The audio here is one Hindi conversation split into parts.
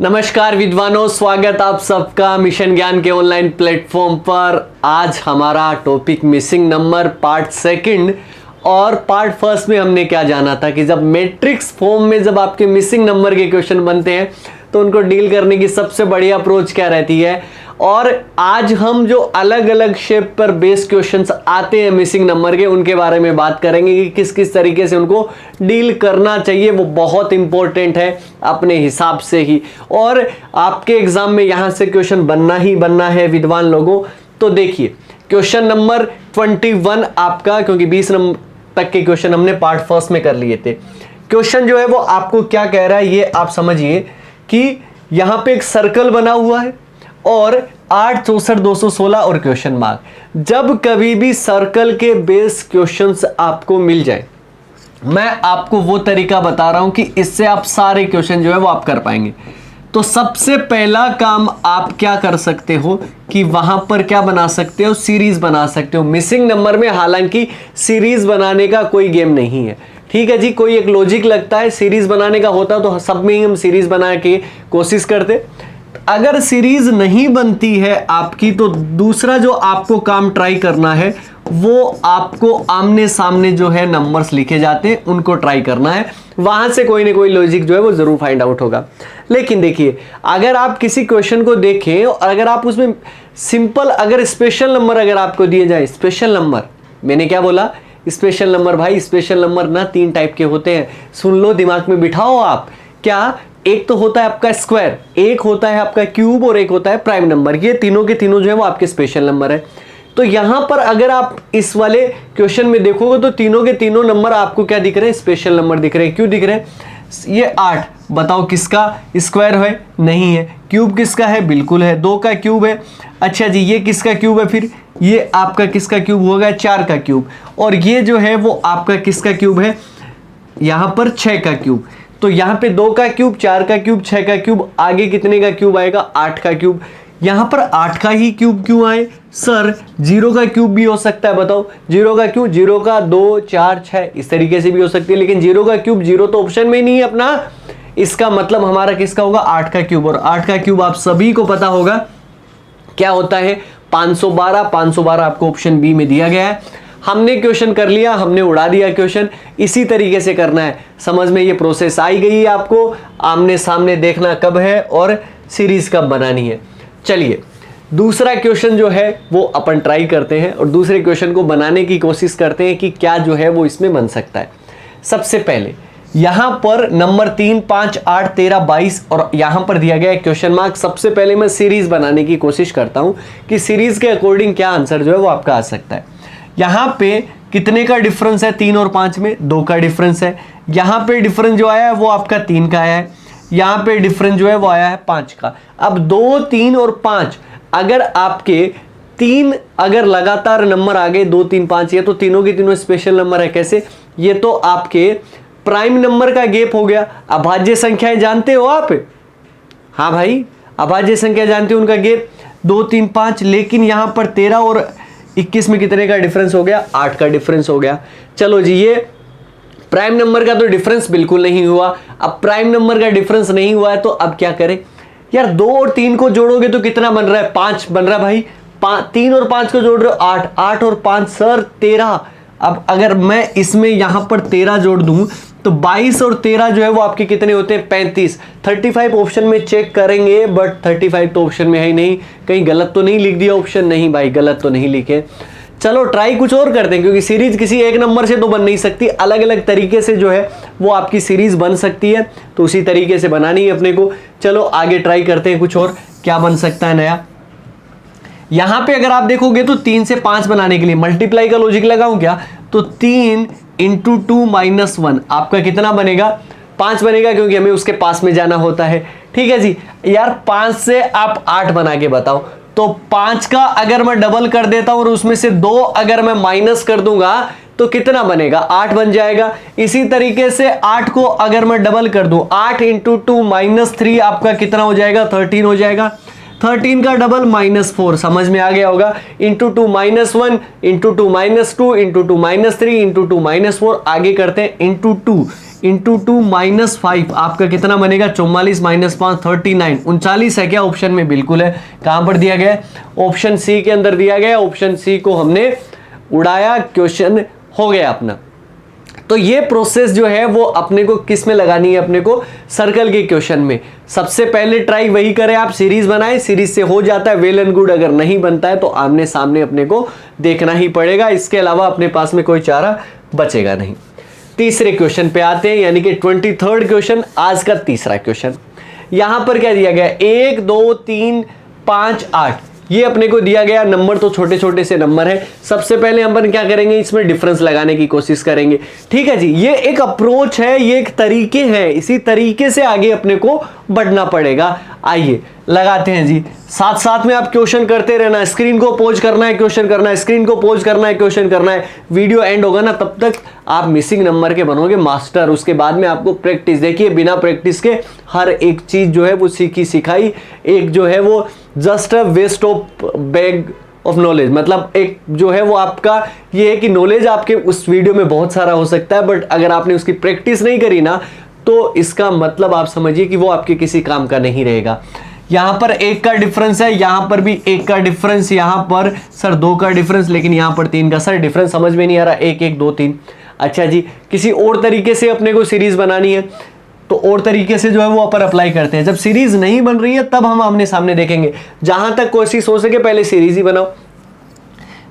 नमस्कार विद्वानों, स्वागत आप सबका मिशन ज्ञान के ऑनलाइन प्लेटफॉर्म पर। आज हमारा topic missing number part second और पार्ट फर्स्ट में हमने क्या जाना था कि जब मैट्रिक्स फॉर्म में जब आपके मिसिंग नंबर के क्वेश्चन बनते हैं तो उनको डील करने की सबसे बड़ी अप्रोच क्या रहती है। और आज हम जो अलग अलग शेप पर बेस्ड क्वेश्चंस आते हैं मिसिंग नंबर के, उनके बारे में बात करेंगे कि किस किस तरीके से उनको डील करना चाहिए। वो बहुत इंपॉर्टेंट है अपने हिसाब से ही, और आपके एग्जाम में यहां से क्वेश्चन बनना ही बनना है विद्वान लोगों। तो देखिए क्वेश्चन नंबर 21 आपका, क्योंकि 20 नंबर तक के क्वेश्चन हमने पार्ट फर्स्ट में कर लिए थे। क्वेश्चन जो है वो आपको क्या कह रहा है ये आप समझिए कि यहां पे एक सर्कल बना हुआ है और 8, 64, 216 और क्वेश्चन मार्क। जब कभी भी सर्कल के बेस क्वेश्चंस आपको मिल जाए, मैं आपको वो तरीका बता रहा हूं कि इससे आप सारे क्वेश्चन जो है वो आप कर पाएंगे। तो सबसे पहला काम आप क्या कर सकते हो कि वहां पर क्या बना सकते हो, सीरीज बना सकते हो। मिसिंग नंबर में हालांकि सीरीज बनाने का कोई गेम नहीं है, ठीक है जी। कोई एक लॉजिक लगता है, सीरीज बनाने का होता तो सब में ही हम सीरीज बना के कोशिश करते। अगर सीरीज नहीं बनती है आपकी तो दूसरा जो आपको काम ट्राई करना है वो आपको आमने सामने जो है नंबर्स लिखे जाते हैं उनको ट्राई करना है। वहां से कोई ना कोई लॉजिक जो है वो जरूर फाइंड आउट होगा। लेकिन देखिए, अगर आप किसी क्वेश्चन को देखें और अगर आप उसमें सिंपल अगर स्पेशल नंबर अगर आपको दिए जाए, स्पेशल नंबर, मैंने क्या बोला, स्पेशल नंबर। भाई स्पेशल नंबर ना 3 टाइप के होते हैं, सुन लो, दिमाग में बिठाओ आप। क्या? एक तो होता है आपका स्क्वायर, एक होता है आपका क्यूब और एक होता है प्राइम नंबर। ये तीनों के तीनों जो है वो आपके स्पेशल नंबर है। तो यहां पर अगर आप इस वाले क्वेश्चन में देखोगे तो तीनों के तीनों नंबर आपको क्या दिख रहे हैं, स्पेशल नंबर दिख रहे हैं। क्यों दिख रहे हैं? ये 8 बताओ किसका स्क्वायर है? नहीं है। क्यूब किसका है? बिल्कुल है, 2 का क्यूब है। अच्छा जी, ये किसका क्यूब है? फिर ये आपका किसका क्यूब होगा? 4 का क्यूब। और ये जो है वो आपका किसका क्यूब है? यहां पर 6 का क्यूब। तो यहां पे 2 का क्यूब, 4 का क्यूब, 6 का क्यूब, आगे कितने का क्यूब आएगा? 8 का क्यूब। यहां पर 8 का ही क्यूब क्यों आए सर? 0 का क्यूब भी हो सकता है, बताओ 0 का क्यूब, 0 का 2, 4, 6 इस तरीके से भी हो सकती है। लेकिन 0 का क्यूब, 0 तो ऑप्शन में ही नहीं है अपना। इसका मतलब हमारा किसका होगा? 8 का क्यूब। और 8 का क्यूब आप सभी को पता होगा क्या होता है? 512। 512 आपको ऑप्शन बी में दिया गया है। हमने क्वेश्चन कर लिया, हमने उड़ा दिया क्वेश्चन। इसी तरीके से करना है। समझ में ये प्रोसेस आई गई है आपको? आमने सामने देखना कब है और सीरीज कब बनानी है। चलिए दूसरा क्वेश्चन जो है वो अपन ट्राई करते हैं और दूसरे क्वेश्चन को बनाने की कोशिश करते हैं कि क्या जो है वो इसमें बन सकता है। सबसे पहले यहां पर नंबर 3, 5, 8, 13, 22 और यहां पर दिया गया है क्वेश्चन मार्क। सबसे पहले मैं सीरीज बनाने की कोशिश करता हूं कि सीरीज के अकॉर्डिंग क्या आंसर जो है वो आपका आ सकता है। यहां पे कितने का डिफरेंस है? 3 और 5 में 2 का डिफरेंस है। यहां पे डिफरेंस जो आया है वो आपका 3 का आया है। यहां पे डिफरेंस जो है वो आया है 5 का। अब 2, 3 और 5 अगर आपके 3 अगर लगातार नंबर आ गए 2, 3, 5, ये तो तीनों के तीनों स्पेशल नंबर है। कैसे? ये तो आपके प्राइम नंबर का गेप हो गया। अभाज्य संख्याएं जानते हो आप? हाँ भाई, अभाज्य संख्या जानते हो, उनका गेप 2, 3, 5। लेकिन यहां पर 13 और 21 में कितने का डिफरेंस हो गया? 8 का डिफरेंस हो गया। चलो जी, ये प्राइम नंबर का तो डिफरेंस बिल्कुल नहीं हुआ। अब प्राइम नंबर का डिफरेंस नहीं हुआ है तो अब क्या करें यार? 2 और 3 को जोड़ोगे तो कितना बन रहा है? 5 बन रहा है भाई। 3 और 5 को जोड़ रहे हो 8, 8 और 5 सर 13। अब अगर मैं इसमें यहां पर 13 जोड़ दूं तो 22 और 13 जो है वो आपके कितने होते हैं? 35। 35 ऑप्शन में चेक करेंगे बट 35 तो ऑप्शन में है ही नहीं। कहीं गलत तो नहीं लिख दिया ऑप्शन? नहीं भाई, गलत तो नहीं लिखे। चलो ट्राई कुछ और करते हैं, क्योंकि सीरीज किसी एक नंबर से तो बन नहीं सकती, अलग अलग तरीके से जो है वो आपकी सीरीज बन सकती है। तो उसी तरीके से बनानी है अपने को। चलो आगे ट्राई करते हैं कुछ और क्या बन सकता है नया। यहां पे अगर आप देखोगे तो 3 से 5 बनाने के लिए मल्टीप्लाई का लॉजिक लगाऊं क्या? तो 3 × 2 - 1 आपका कितना बनेगा? 5 बनेगा, क्योंकि हमें उसके पास में जाना होता है। ठीक है जी। यार 5 से आप 8 बना के बताओ। तो 5 का अगर मैं डबल कर देता हूं और उसमें से 2 अगर मैं माइनस कर दूंगा तो कितना बनेगा? 8 बन जाएगा। इसी तरीके से 8 को अगर मैं डबल कर दूं, 8 × 2 - 3 आपका कितना हो जाएगा? 13 हो जाएगा। 13 का डबल -4, समझ में आ गया होगा। Into 2 - 1 into 2 - 2 into 2 - 3 into 2 - 4। आगे करते हैं इंटू 2 इंटू 2 माइनस 5 आपका कितना बनेगा 44 माइनस 5 39 39 है क्या ऑप्शन में? बिल्कुल है। कहां पर दिया गया है? ऑप्शन सी के अंदर दिया गया। ऑप्शन सी को हमने उड़ाया, क्वेश्चन हो गया अपना। तो ये प्रोसेस जो है वो अपने को किस में लगानी है? अपने को सर्कल के क्वेश्चन में। सबसे पहले ट्राई वही करें, आप सीरीज बनाएं, सीरीज से हो जाता है वेल एंड गुड, अगर नहीं बनता है तो आमने सामने अपने को देखना ही पड़ेगा, इसके अलावा अपने पास में कोई चारा बचेगा नहीं। तीसरे क्वेश्चन पे आते हैं, यानी कि 23rd क्वेश्चन, आज का तीसरा क्वेश्चन। यहां पर क्या दिया गया? 1 2 3 5 8 ये अपने को दिया गया। नंबर तो छोटे छोटे से नंबर है। सबसे पहले अपन क्या करेंगे? इसमें डिफरेंस लगाने की कोशिश करेंगे। ठीक है जी, ये एक अप्रोच है, ये एक तरीके हैं, इसी तरीके से आगे अपने को बढ़ना पड़ेगा। आइए लगाते हैं जी, साथ साथ में आप क्वेश्चन करते रहना, स्क्रीन को पॉज करना है, क्वेश्चन करना है, स्क्रीन को पॉज करना है, क्वेश्चन करना है। वीडियो एंड होगा ना, तब तक आप मिसिंग नंबर के बनोगे मास्टर। उसके बाद में आपको प्रैक्टिस, देखिए बिना प्रैक्टिस के हर एक चीज जो है वो सीखी सिखाई, एक जो है वो just a waste of bag of knowledge. मतलब एक जो है वो आपका ये है कि नॉलेज आपके उस वीडियो में बहुत सारा हो सकता है, बट अगर आपने उसकी प्रैक्टिस नहीं करी ना, तो इसका मतलब आप समझिए कि वो आपके किसी काम का नहीं रहेगा। यहां पर 1 का डिफरेंस है, यहां पर भी 1 का डिफरेंस, यहां पर सर 2 का डिफरेंस, लेकिन यहां पर 3 का। सर डिफरेंस समझ में नहीं आ रहा, 1 1 2 3। अच्छा जी, किसी और तरीके से अपने को सीरीज बनानी है तो और तरीके से जो है वो अपन अप्लाई करते हैं। जब सीरीज नहीं बन रही है तब हम आमने सामने देखेंगे। जहां तक कोशिश हो सके पहले सीरीज ही बनाओ।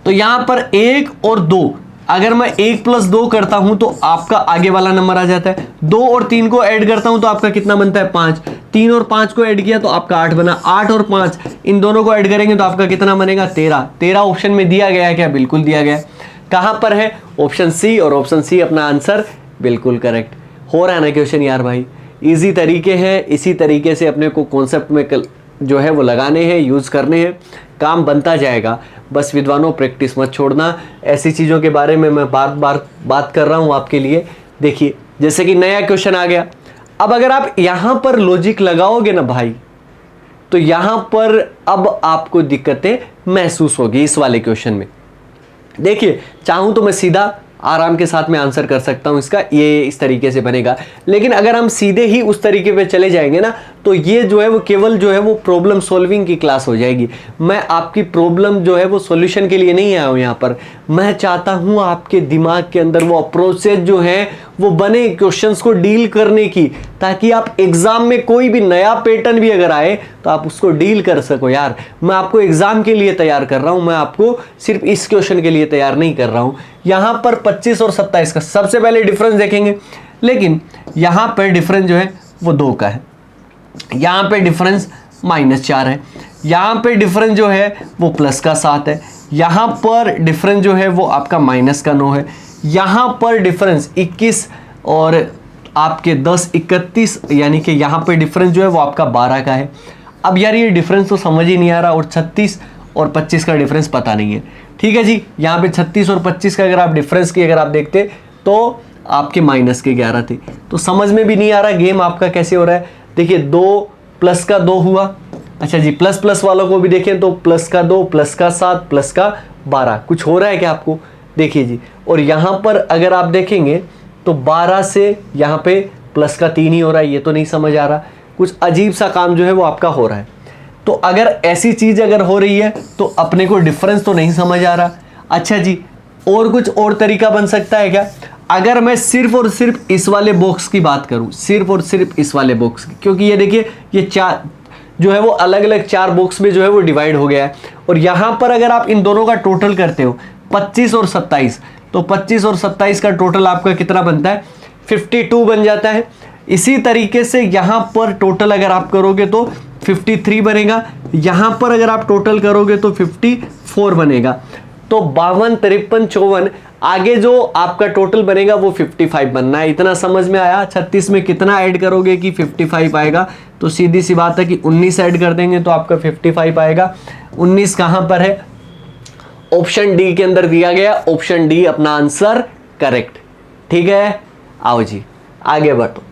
तो यहां पर 1 और 2, अगर मैं 1 + 2 करता हूं तो आपका आगे वाला नंबर आ जाता है। 2 और 3 को ऐड करता हूं तो आपका कितना बनता है? 5। 3 और 5 को ऐड किया तो आपका 8 बना। 8 और 5 इन दोनों को ऐड करेंगे तो आपका कितना बनेगा? 13। 13 ऑप्शन में दिया गया है क्या? बिल्कुल दिया गया है। कहां पर है? ऑप्शन सी, और ऑप्शन सी अपना आंसर बिल्कुल करेक्ट। हो रहा है ना क्वेश्चन यार भाई? इजी तरीके हैं, इसी तरीके से अपने को कॉन्सेप्ट में जो है वो लगाने हैं, यूज करने हैं, काम बनता जाएगा। बस विद्वानों प्रैक्टिस मत छोड़ना। ऐसी चीज़ों के बारे में मैं बार बार बात कर रहा हूँ आपके लिए। देखिए जैसे कि नया क्वेश्चन आ गया, अब अगर आप यहाँ पर लॉजिक लगाओगे ना भाई, तो यहाँ पर अब आपको दिक्कतें महसूस होगी इस वाले क्वेश्चन में। देखिए चाहूँ तो मैं सीधा आराम के साथ में आंसर कर सकता हूं इसका, ये इस तरीके से बनेगा, लेकिन अगर हम सीधे ही उस तरीके पे चले जाएंगे ना, तो ये जो है वो केवल जो है वो प्रॉब्लम सॉल्विंग की क्लास हो जाएगी। मैं आपकी प्रॉब्लम जो है वो सॉल्यूशन के लिए नहीं आया हूं यहाँ पर। मैं चाहता हूं आपके दिमाग के अंदर वो अप्रोचेज जो है वो बने क्वेश्चंस को डील करने की, ताकि आप एग्जाम में कोई भी नया पैटर्न भी अगर आए तो आप उसको डील कर सको। यार मैं आपको एग्जाम के लिए तैयार कर रहा हूं, मैं आपको सिर्फ इस क्वेश्चन के लिए तैयार नहीं कर रहा हूं। यहां पर 25 और 27 का सबसे पहले डिफरेंस देखेंगे, लेकिन यहां पर डिफरेंस जो है वो 2 का है, यहां पे डिफरेंस -4 है, यहां पे डिफरेंस जो है वो +7 है, यहां पर डिफरेंस जो है वो आपका -9 है, यहां पर डिफरेंस 21 और आपके 10 31, यानी कि यहां पे डिफरेंस जो है वो आपका 12 का है। अब यार ये डिफरेंस तो समझ ही नहीं आ रहा, और 36 और 25 का डिफरेंस पता नहीं है। ठीक है जी, यहाँ पे 36 और 25 का अगर आप डिफरेंस की अगर आप देखते तो आपके -11 थे, तो समझ में भी नहीं आ रहा गेम आपका कैसे हो रहा है। देखिए 2 + का 2 हुआ। अच्छा जी, प्लस वालों को भी देखें तो +2 +7 +12 कुछ हो रहा है क्या आपको? देखिए जी, और यहाँ पर अगर आप देखेंगे तो 12 से यहाँ पे +3 ही हो रहा है, ये तो नहीं समझ आ रहा, कुछ अजीब सा काम जो है वो आपका हो रहा है। तो अगर ऐसी चीज अगर हो रही है तो अपने को डिफरेंस तो नहीं समझ आ रहा। अच्छा जी, और कुछ और तरीका बन सकता है क्या? अगर मैं सिर्फ और सिर्फ इस वाले बॉक्स की बात करूं, सिर्फ और सिर्फ इस वाले बॉक्स की, क्योंकि ये देखिए ये 4 जो है वो अलग अलग 4 बॉक्स में जो है वो डिवाइड हो गया है, और यहां पर अगर आप इन दोनों का टोटल करते हो 25 और 27, तो 25 और 27 का टोटल आपका कितना बनता है? 52 बन जाता है। इसी तरीके से यहां पर टोटल अगर आप करोगे तो 53 बनेगा, यहां पर अगर आप टोटल करोगे तो 54 बनेगा। तो 52 53 54 आगे जो आपका टोटल बनेगा वो 55 बनना है। इतना समझ में आया? 36 में कितना ऐड करोगे कि 55 आएगा? तो सीधी सी बात है कि 19 ऐड कर देंगे तो आपका 55 आएगा। 19 कहां पर है? ऑप्शन डी के अंदर दिया गया, ऑप्शन डी अपना आंसर करेक्ट। ठीक है, आओ जी आगे बढ़ो।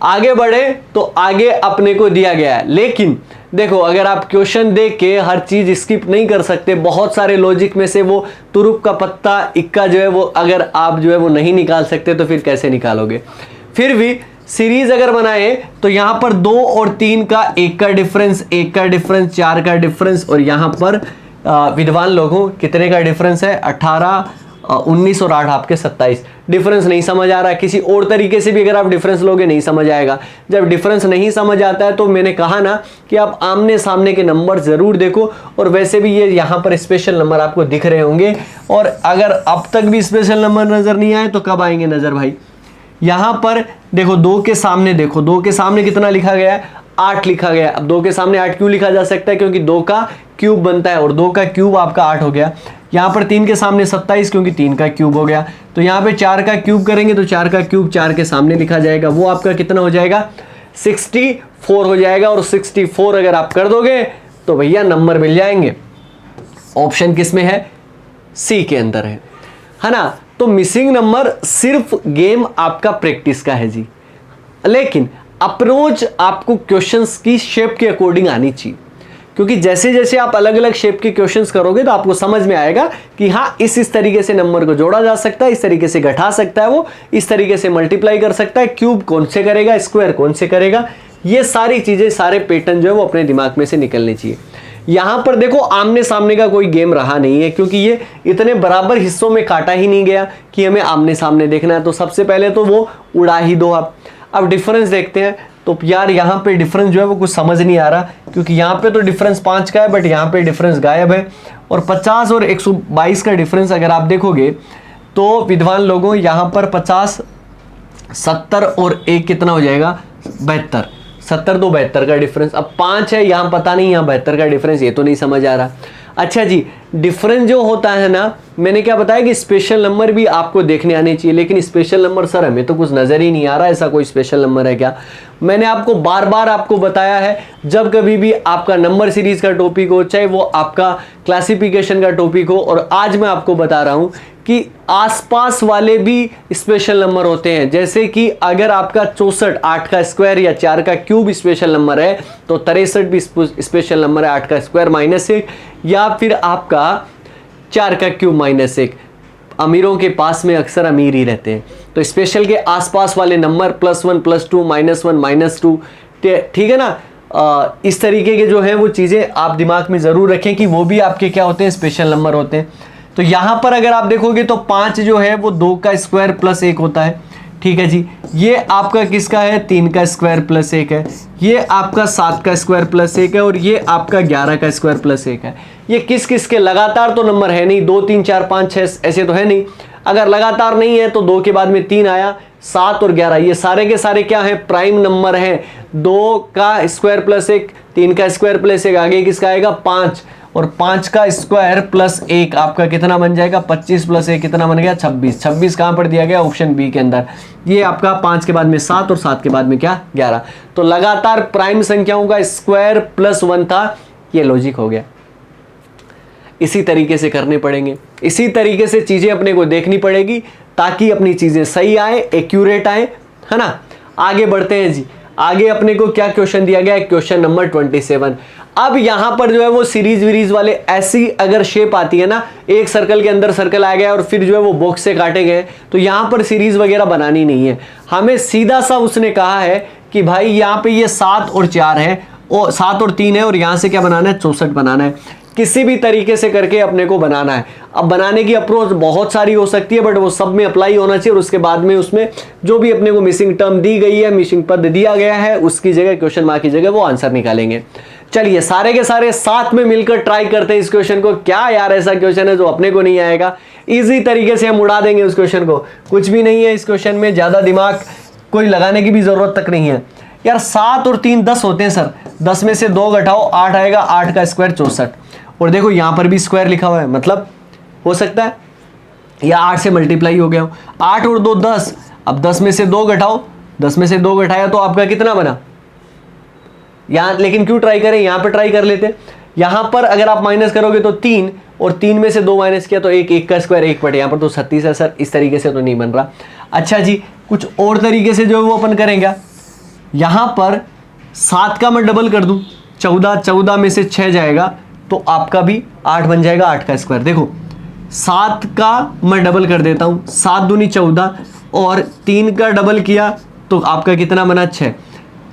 आगे बढ़े तो आगे अपने को दिया गया है, लेकिन देखो अगर आप क्वेश्चन देख के हर चीज स्किप नहीं कर सकते, बहुत सारे लॉजिक में से वो तुरुप का पत्ता इक्का जो है वो अगर आप जो है वो नहीं निकाल सकते तो फिर कैसे निकालोगे? फिर भी सीरीज अगर बनाए तो यहां पर 2 और 3 का 1 का डिफरेंस, 1 का डिफरेंस, 4 का डिफरेंस, और यहां पर विद्वान लोगों कितने का डिफरेंस है, 18, 19 और 8 आपके 27। डिफरेंस नहीं समझ आ रहा है, किसी और तरीके से भी अगर आप डिफरेंस लोगे नहीं समझ आएगा। जब डिफरेंस नहीं समझ आता है तो मैंने कहा ना कि आप आमने सामने के नंबर जरूर देखो, और वैसे भी ये यहाँ पर स्पेशल नंबर आपको दिख रहे होंगे, और अगर अब तक भी स्पेशल नंबर नजर नहीं आए तो कब आएंगे नजर भाई। यहां पर देखो 2 के सामने, देखो 2 के सामने कितना लिखा गया है, 8 लिखा गया है। अब 2 के सामने 8 क्यों लिखा जा सकता है, क्योंकि 2 का क्यूब बनता है, और 2 का क्यूब आपका 8 हो गया। यहां पर 3 के सामने 27, क्योंकि 3 का क्यूब हो गया। तो यहां पे 4 का क्यूब करेंगे तो 4 का क्यूब 4 के सामने लिखा जाएगा, वो आपका कितना हो जाएगा, 64 हो जाएगा। और 64 अगर आप कर दोगे तो भैया नंबर मिल जाएंगे। ऑप्शन किसमें है, सी के अंदर है ना। तो मिसिंग नंबर सिर्फ गेम आपका प्रैक्टिस का है जी, लेकिन अप्रोच आपको क्वेश्चंस की शेप के अकॉर्डिंग आनी चाहिए, क्योंकि जैसे जैसे आप अलग अलग शेप के क्वेश्चंस करोगे तो आपको समझ में आएगा कि हाँ इस तरीके से नंबर को जोड़ा जा सकता है, इस तरीके से घटा सकता है, वो इस तरीके से मल्टीप्लाई कर सकता है, क्यूब कौन से करेगा, स्क्वायर कौन से करेगा। ये सारी चीजें, सारे पैटर्न जो है वो अपने दिमाग में से निकलने चाहिए। यहां पर देखो आमने सामने का कोई गेम रहा नहीं है, क्योंकि ये इतने बराबर हिस्सों में काटा ही नहीं गया कि हमें आमने सामने देखना है। तो सबसे पहले तो वो उड़ा ही दो आप। अब डिफरेंस देखते हैं, तो यार यहाँ पे डिफरेंस जो है वो कुछ समझ नहीं आ रहा, क्योंकि यहाँ पे तो डिफरेंस 5 का है, बट यहाँ पे डिफरेंस गायब है। और 50 और 122 का डिफरेंस अगर आप देखोगे तो विद्वान लोगों यहाँ पर 50, 70 और 1 कितना हो जाएगा, 72। 70 तो 72 का डिफरेंस। अब 5 है, यहाँ पता नहीं, यहाँ 72 का डिफरेंस, ये तो नहीं समझ आ रहा। अच्छा जी, डिफरेंस जो होता है ना, मैंने क्या बताया कि स्पेशल नंबर भी आपको देखने आने चाहिए, लेकिन स्पेशल नंबर सर हमें तो कुछ नजर ही नहीं आ रहा, ऐसा कोई स्पेशल नंबर है क्या। मैंने आपको बार बार आपको बताया है, जब कभी भी आपका नंबर सीरीज का टॉपिक हो, चाहे वो आपका क्लासिफिकेशन का टॉपिक हो, और आज मैं आपको बता रहा हूं कि आसपास वाले भी स्पेशल नंबर होते हैं। जैसे कि अगर आपका 64 8 का स्क्वायर या 4 का क्यूब स्पेशल नंबर है, तो 63 भी स्पेशल नंबर है, 8 का स्क्वायर -1, या फिर आपका 4 का क्यूब -1। अमीरों के पास में अक्सर अमीर ही रहते हैं। तो स्पेशल के आसपास वाले नंबर +1 +2 -1 -2, ठीक है ना। इस तरीके के जो है वो चीज़ें आप दिमाग में ज़रूर रखें कि वो भी आपके क्या होते हैं, स्पेशल नंबर होते हैं। तो यहाँ पर अगर आप देखोगे तो 5 जो है वो 2 का स्क्वायर +1 होता है, ठीक है जी। ये आपका किसका है, 3 का स्क्वायर +1 है। ये आपका 7 का स्क्वायर +1 है, और ये आपका 11 का स्क्वायर +1 है। ये किस किस के लगातार तो नंबर है नहीं, 2 3 4 5 6 ऐसे तो है नहीं। अगर लगातार नहीं है तो 2 के बाद में 3 आया, 7 और 11, ये सारे के सारे क्या है, प्राइम नंबर हैं। 2 का स्क्वायर +1, 3 का स्क्वायर +1, आगे किसका आएगा, 5, और 5 का स्क्वायर +1 आपका कितना बन जाएगा, 25 + 1 कितना बन गया, 26। 26 कहां पर दिया गया, ऑप्शन बी के अंदर। ये आपका 5 के बाद में 7 और 7 के बाद में क्या, 11। तो लगातार प्राइम संख्याओं का स्क्वायर +1 था, ये लॉजिक हो गया। इसी तरीके से करने पड़ेंगे, इसी तरीके से चीजें अपने को देखनी पड़ेगी, ताकि अपनी चीजें सही आए, एक्यूरेट आए, है ना। आगे बढ़ते हैं जी। आगे अपने को क्या क्वेश्चन दिया गया है, क्वेश्चन नंबर 27। अब यहां पर जो है वो सीरीज वीरीज वाले ऐसी अगर शेप आती है ना, एक सर्कल के अंदर सर्कल आ गया और फिर जो है वो बॉक्स से काटे गए, तो यहां पर सीरीज वगैरह बनानी नहीं है हमें। सीधा सा उसने कहा है कि भाई यहां पे ये 7 और 4 है, और 7 और 3 है, और यहां से क्या बनाना है, 64 बनाना है। किसी भी तरीके से करके अपने को बनाना है। अब बनाने की अप्रोच बहुत सारी हो सकती है, बट वो सब में अप्लाई होना चाहिए, और उसके बाद में उसमें जो भी अपने को मिसिंग टर्म दी गई है, मिसिंग पद दिया गया है, उसकी जगह क्वेश्चन मार्क की जगह वो आंसर निकालेंगे। चलिए सारे के सारे साथ में मिलकर ट्राई करते हैं इस क्वेश्चन को। क्या यार ऐसा क्वेश्चन है जो अपने को नहीं आएगा, इजी तरीके से हम उड़ा देंगे उस क्वेश्चन को। कुछ भी नहीं है इस क्वेश्चन में, ज्यादा दिमाग कोई लगाने की भी जरूरत तक नहीं है यार। 7 और 3 10 होते हैं सर, 10 में से 2 घटाओ 8 आएगा, 8 का स्क्वायर 64। और देखो यहां पर भी स्क्वायर लिखा हुआ है, मतलब हो सकता है या 8 से मल्टीप्लाई हो गया हो। 8 और 2 10, अब 10 में से 2 घटाओ, 10 में से 2 घटाया तो आपका कितना बना यहां। लेकिन क्यों ट्राई करें, यहां पर ट्राई कर लेते। यहां पर अगर आप माइनस करोगे तो 3, और 3 में से 2 माइनस किया तो 1, 1 का स्क्वायर 1 बटे, यहां पर तो 36 है सर। इस तरीके से तो नहीं बन रहा। अच्छा जी, कुछ और तरीके से जो है वो अपन करेंगे। यहां पर 7 का मैं डबल कर दूं, 14, 14 में से 6 जाएगा तो आपका भी 8 बन जाएगा, 8 का स्क्वायर। देखो 7 का मैं डबल कर देता हूं, 7 दूनी 14, और 3 का डबल किया तो आपका कितना बना 6।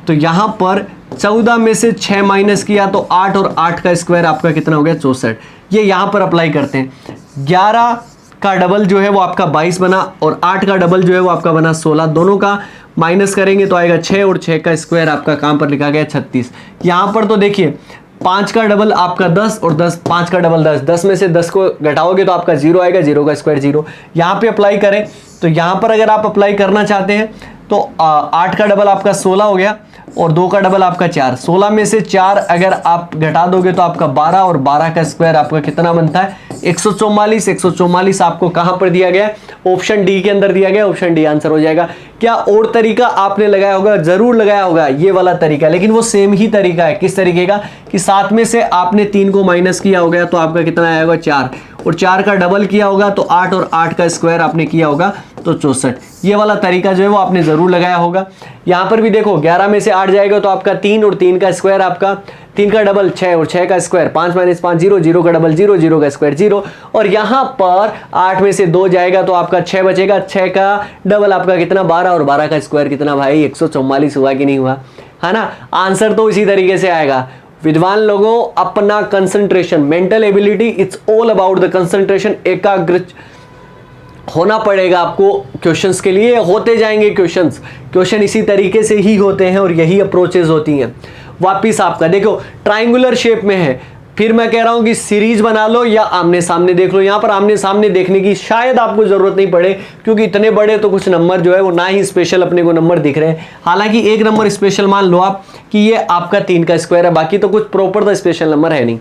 तो यहाँ पर 14 में से 6 माइनस किया तो 8 और 8 का स्क्वायर आपका कितना हो गया 64। ये यहाँ पर अप्लाई करते हैं। 11 का डबल जो है वो आपका 22 बना और 8 का डबल जो है वो आपका बना 16। दोनों का माइनस करेंगे तो आएगा 6 और 6 का स्क्वायर आपका कहाँ पर लिखा गया 36। यहाँ पर तो देखिए 5 का डबल आपका 10 और 5 का डबल 10। 10 में से 10 को घटाओगे तो आपका 0 आएगा, 0 का स्क्वायर 0। यहाँ पे अप्लाई करें तो यहाँ पर अगर आप अप्लाई करना चाहते हैं तो 8 का डबल आपका 16 हो गया और 2 का डबल आपका 4। 16 में से 4 अगर आप घटा दोगे तो आपका 12 और 12 का स्क्वायर आपका कितना बनता है 144। 144 आपको कहां पर दिया गया है? ऑप्शन डी के अंदर दिया गया। ऑप्शन डी आंसर हो जाएगा। क्या और तरीका आपने लगाया होगा? जरूर लगाया होगा ये वाला तरीका, लेकिन वो सेम ही तरीका है। किस तरीके का कि 7 में से आपने 3 को माइनस किया होगा तो आपका कितना आएगा 4 और 4 का डबल किया होगा तो 8 और 8 का स्क्वायर आपने किया होगा तो 64। ये वाला तरीका जो है वो आपने जरूर लगाया होगा। यहाँ पर भी देखो 11 में से 8 जाएगा तो आपका 3 और 3 का स्क्वायर आपका 3 का डबल 6 और 6 का स्क्वायर 5 माइनस 5 0, 0 का डबल 0, 0 का स्क्वायर 0। और यहाँ पर 8 में से 2 जाएगा तो आपका 6 बचेगा। 6 का डबल आपका कितना 12 और 12 का स्क्वायर कितना भाई 144 हुआ कि नहीं हुआ, है ना। आंसर तो इसी तरीके से आएगा। विद्वान लोगों अपना concentration, mental ability, it's all about the concentration. एकाग्र होना पड़ेगा आपको क्वेश्चंस के लिए। होते जाएंगे क्वेश्चन इसी तरीके से ही होते हैं और यही अप्रोचेस होती हैं। वापिस आपका देखो ट्राइंगुलर शेप में है, फिर मैं कह रहा हूं कि सीरीज बना लो या आमने सामने देख लो। यहां पर आमने सामने देखने की शायद आपको जरूरत नहीं पड़े क्योंकि इतने बड़े तो कुछ नंबर जो है वो ना ही स्पेशल अपने को नंबर दिख रहे हैं। हालांकि एक नंबर स्पेशल मान लो आप कि ये आपका 3 का स्क्वायर है, बाकी तो कुछ प्रॉपर द स्पेशल नंबर है नहीं।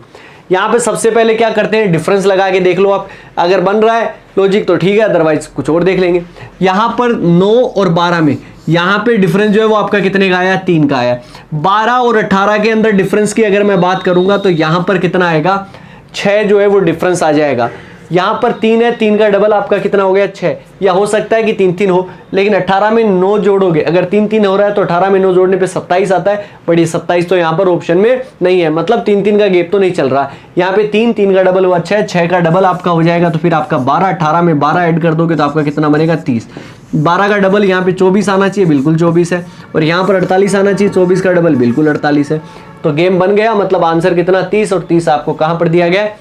यहाँ पे सबसे पहले क्या करते हैं डिफरेंस लगा के देख लो आप, अगर बन रहा है लॉजिक तो ठीक है, अदरवाइज कुछ और देख लेंगे। यहाँ पर 9 और 12 में यहाँ पे डिफरेंस जो है वो आपका कितने का आया 3 का आया। 12 और 18 के अंदर डिफरेंस की अगर मैं बात करूंगा तो यहाँ पर कितना आएगा 6 जो है वो डिफरेंस आ जाएगा। यहाँ पर 3 है, 3 का डबल आपका कितना हो गया 6, या हो सकता है कि 3 3 हो, लेकिन 18 में 9 जोड़ोगे, अगर 3 3 हो रहा है तो 18 में 9 जोड़ने पे 27 आता है। बट ये 27 तो यहाँ पर ऑप्शन में नहीं है, मतलब 3 3 का गैप तो नहीं चल रहा। यहाँ पे 3 3 का डबल हुआ 6, 6 का डबल आपका हो जाएगा तो फिर आपका 12, 18 में 12 ऐड कर दोगे तो आपका कितना बनेगा 30। 12 का डबल यहाँ पे 24 आना चाहिए, बिल्कुल 24 है, और यहाँ पर 48 आना चाहिए, 24 का डबल बिल्कुल 48 है। तो गेम बन गया, मतलब आंसर कितना 30, और 30 आपको कहां पर दिया गया है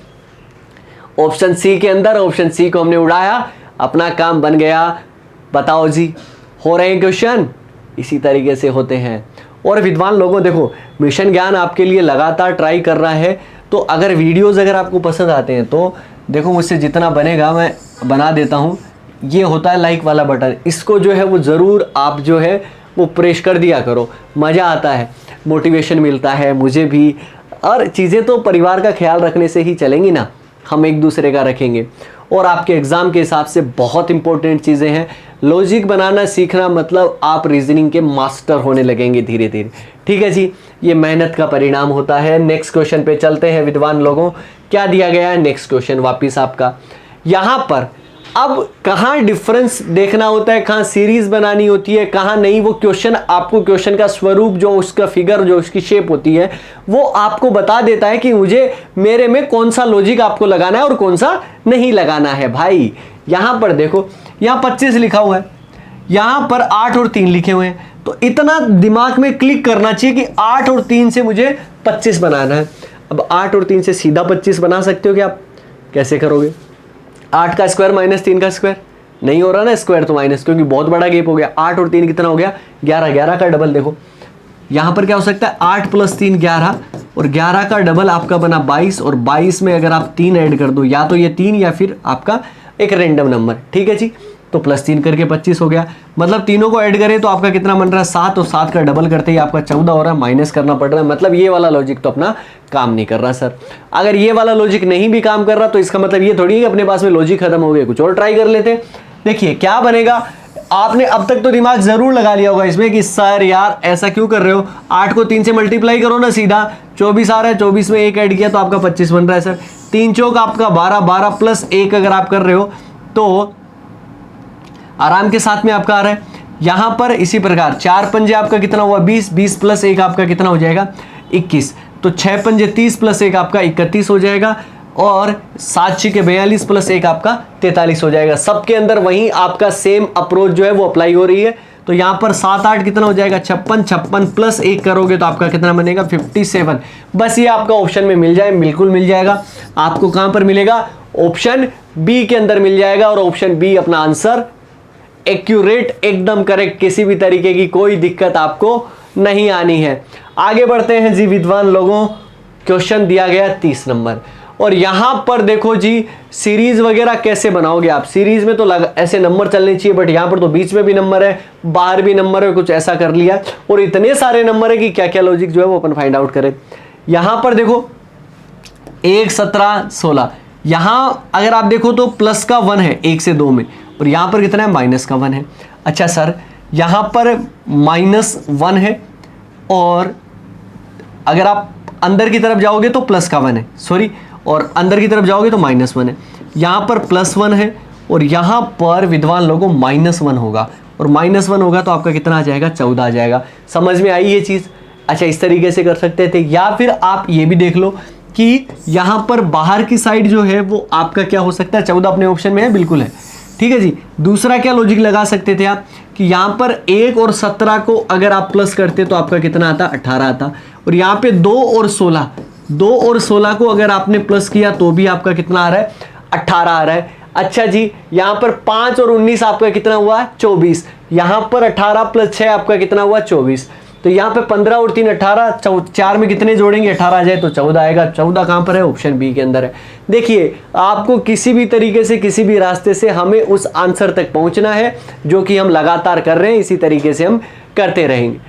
ऑप्शन सी के अंदर। ऑप्शन सी को हमने उड़ाया, अपना काम बन गया। बताओ जी, हो रहे हैं क्वेश्चन इसी तरीके से होते हैं। और विद्वान लोगों देखो, मिशन ज्ञान आपके लिए लगातार ट्राई कर रहा है, तो अगर वीडियोस अगर आपको पसंद आते हैं तो देखो मुझसे जितना बनेगा मैं बना देता हूँ। ये होता है लाइक वाला बटन, इसको जो है वो ज़रूर आप जो है वो प्रेस कर दिया करो, मज़ा आता है, मोटिवेशन मिलता है मुझे भी। और चीज़ें तो परिवार का ख्याल रखने से ही चलेंगी ना, हम एक दूसरे का रखेंगे। और आपके एग्ज़ाम के हिसाब से बहुत इंपॉर्टेंट चीज़ें हैं। लॉजिक बनाना सीखना मतलब आप रीजनिंग के मास्टर होने लगेंगे धीरे धीरे। ठीक है जी, ये मेहनत का परिणाम होता है। नेक्स्ट क्वेश्चन पे चलते हैं विद्वान लोगों, क्या दिया गया है नेक्स्ट क्वेश्चन वापिस आपका। यहाँ पर अब कहाँ डिफरेंस देखना होता है, कहाँ सीरीज बनानी होती है, कहाँ नहीं, वो क्वेश्चन आपको, क्वेश्चन का स्वरूप जो उसका फिगर जो उसकी शेप होती है वो आपको बता देता है कि मुझे मेरे में कौन सा लॉजिक आपको लगाना है और कौन सा नहीं लगाना है। भाई यहाँ पर देखो, यहाँ 25 लिखा हुआ है, यहाँ पर 8 और 3 लिखे हुए हैं, तो इतना दिमाग में क्लिक करना चाहिए कि 8 और 3 से मुझे 25 बनाना है। अब 8 और 3 से सीधा 25 बना सकते हो क्या आप? कैसे करोगे? 8 का स्क्वायर माइनस 3 का स्क्वायर नहीं हो रहा ना, स्क्वायर तो माइनस, क्योंकि बहुत बड़ा गैप हो गया। 8 और 3 कितना हो गया 11, 11 का डबल देखो यहाँ पर क्या हो सकता है 8 + 3 11, और 11 का डबल आपका बना 22, और 22 में अगर आप 3 ऐड कर दो, या तो ये 3 या फिर आपका एक रेंडम नंबर। ठीक है जी, तो +3 करके 25 हो गया, मतलब तीनों को ऐड करें तो आपका कितना बन रहा है 7, और 7 का डबल करते ही आपका 14 हो रहा है, माइनस करना पड़ रहा है। मतलब ये वाला लॉजिक तो अपना काम नहीं कर रहा सर। अगर ये वाला लॉजिक नहीं भी काम कर रहा तो इसका मतलब ये थोड़ी है कि अपने पास में लॉजिक खत्म हो गया, कुछ और ट्राई कर लेते। देखिए क्या बनेगा, आपने अब तक तो दिमाग जरूर लगा लिया होगा इसमें कि सर यार ऐसा क्यों कर रहे हो, 8 को 3 से मल्टीप्लाई करो ना सीधा, 24 आ रहा है, 24 में 1 ऐड किया तो आपका 25 बन रहा है सर। 3 चौक आपका 12, 12 + 1 अगर आप कर रहे हो तो आराम के साथ में आपका आ रहा है। यहां पर इसी प्रकार 4 पंजे आपका कितना हुआ 20, 20 + 1 आपका कितना हो जाएगा 21, तो 6 पंजे 30 + 1 आपका 31 हो जाएगा, और 7 6 42 + 1 आपका 43 हो जाएगा। सबके अंदर वही आपका सेम अप्रोच जो है वो अप्लाई हो रही है। तो यहाँ पर 7 8 कितना हो जाएगा 56, 56 प्लस 1 करोगे तो आपका कितना बनेगा 57। बस ये आपका ऑप्शन में मिल जाए, बिल्कुल मिल जाएगा। आपको कहां पर मिलेगा, ऑप्शन बी के अंदर मिल जाएगा। और ऑप्शन बी अपना आंसर एक्यूरेट, एकदम करेक्ट, किसी भी तरीके की कोई दिक्कत आपको नहीं आनी है। आगे बढ़ते हैं जी विद्वान लोगों, क्वेश्चन दिया गया 30 नंबर। और यहां पर देखो जी सीरीज वगैरह कैसे बनाओगे आप। सीरीज में तो ऐसे नंबर चलने चाहिए, बट यहां पर तो बीच में भी नंबर है, बाहर भी नंबर है, कुछ ऐसा कर लिया। और इतने सारे नंबर है कि क्या क्या लॉजिक जो है वो अपन फाइंड आउट करें। यहां पर देखो 1 17 16, यहां अगर आप देखो तो प्लस का 1 है 1 से 2 में, और यहां पर कितना है माइनस का 1 है। अच्छा सर यहां पर -1 है, और अगर आप अंदर की तरफ जाओगे तो प्लस का 1 है, सॉरी, और अंदर की तरफ जाओगे तो -1 है। यहां पर +1 है, और यहां पर विद्वान लोगों -1 होगा, और -1 होगा तो आपका कितना आ जाएगा 14 आ जाएगा। समझ में आई ये चीज। अच्छा इस तरीके से कर सकते थे, या फिर आप ये भी देख लो कि यहां पर बाहर की साइड जो है वो आपका क्या हो सकता है, 14 अपने ऑप्शन में है, बिल्कुल है, ठीक है जी। दूसरा क्या लॉजिक लगा सकते थे आप कि यहां पर 1 और 17 को अगर आप प्लस करते तो आपका कितना आता, 18 आता। और यहां पे 2 और 16 को अगर आपने प्लस किया तो भी आपका कितना आ रहा है, 18 आ रहा है। अच्छा जी यहां पर 5 और 19 आपका कितना हुआ, 24। यहां पर 18 + 6 आपका कितना हुआ, 24। तो यहाँ पे 15 और 3 18, 4 में कितने जोड़ेंगे, 18 आ जाए तो 14 आएगा। 14 कहाँ पर है, ऑप्शन बी के अंदर है। देखिए आपको किसी भी तरीके से, किसी भी रास्ते से हमें उस आंसर तक पहुंचना है जो कि हम लगातार कर रहे हैं, इसी तरीके से हम करते रहेंगे।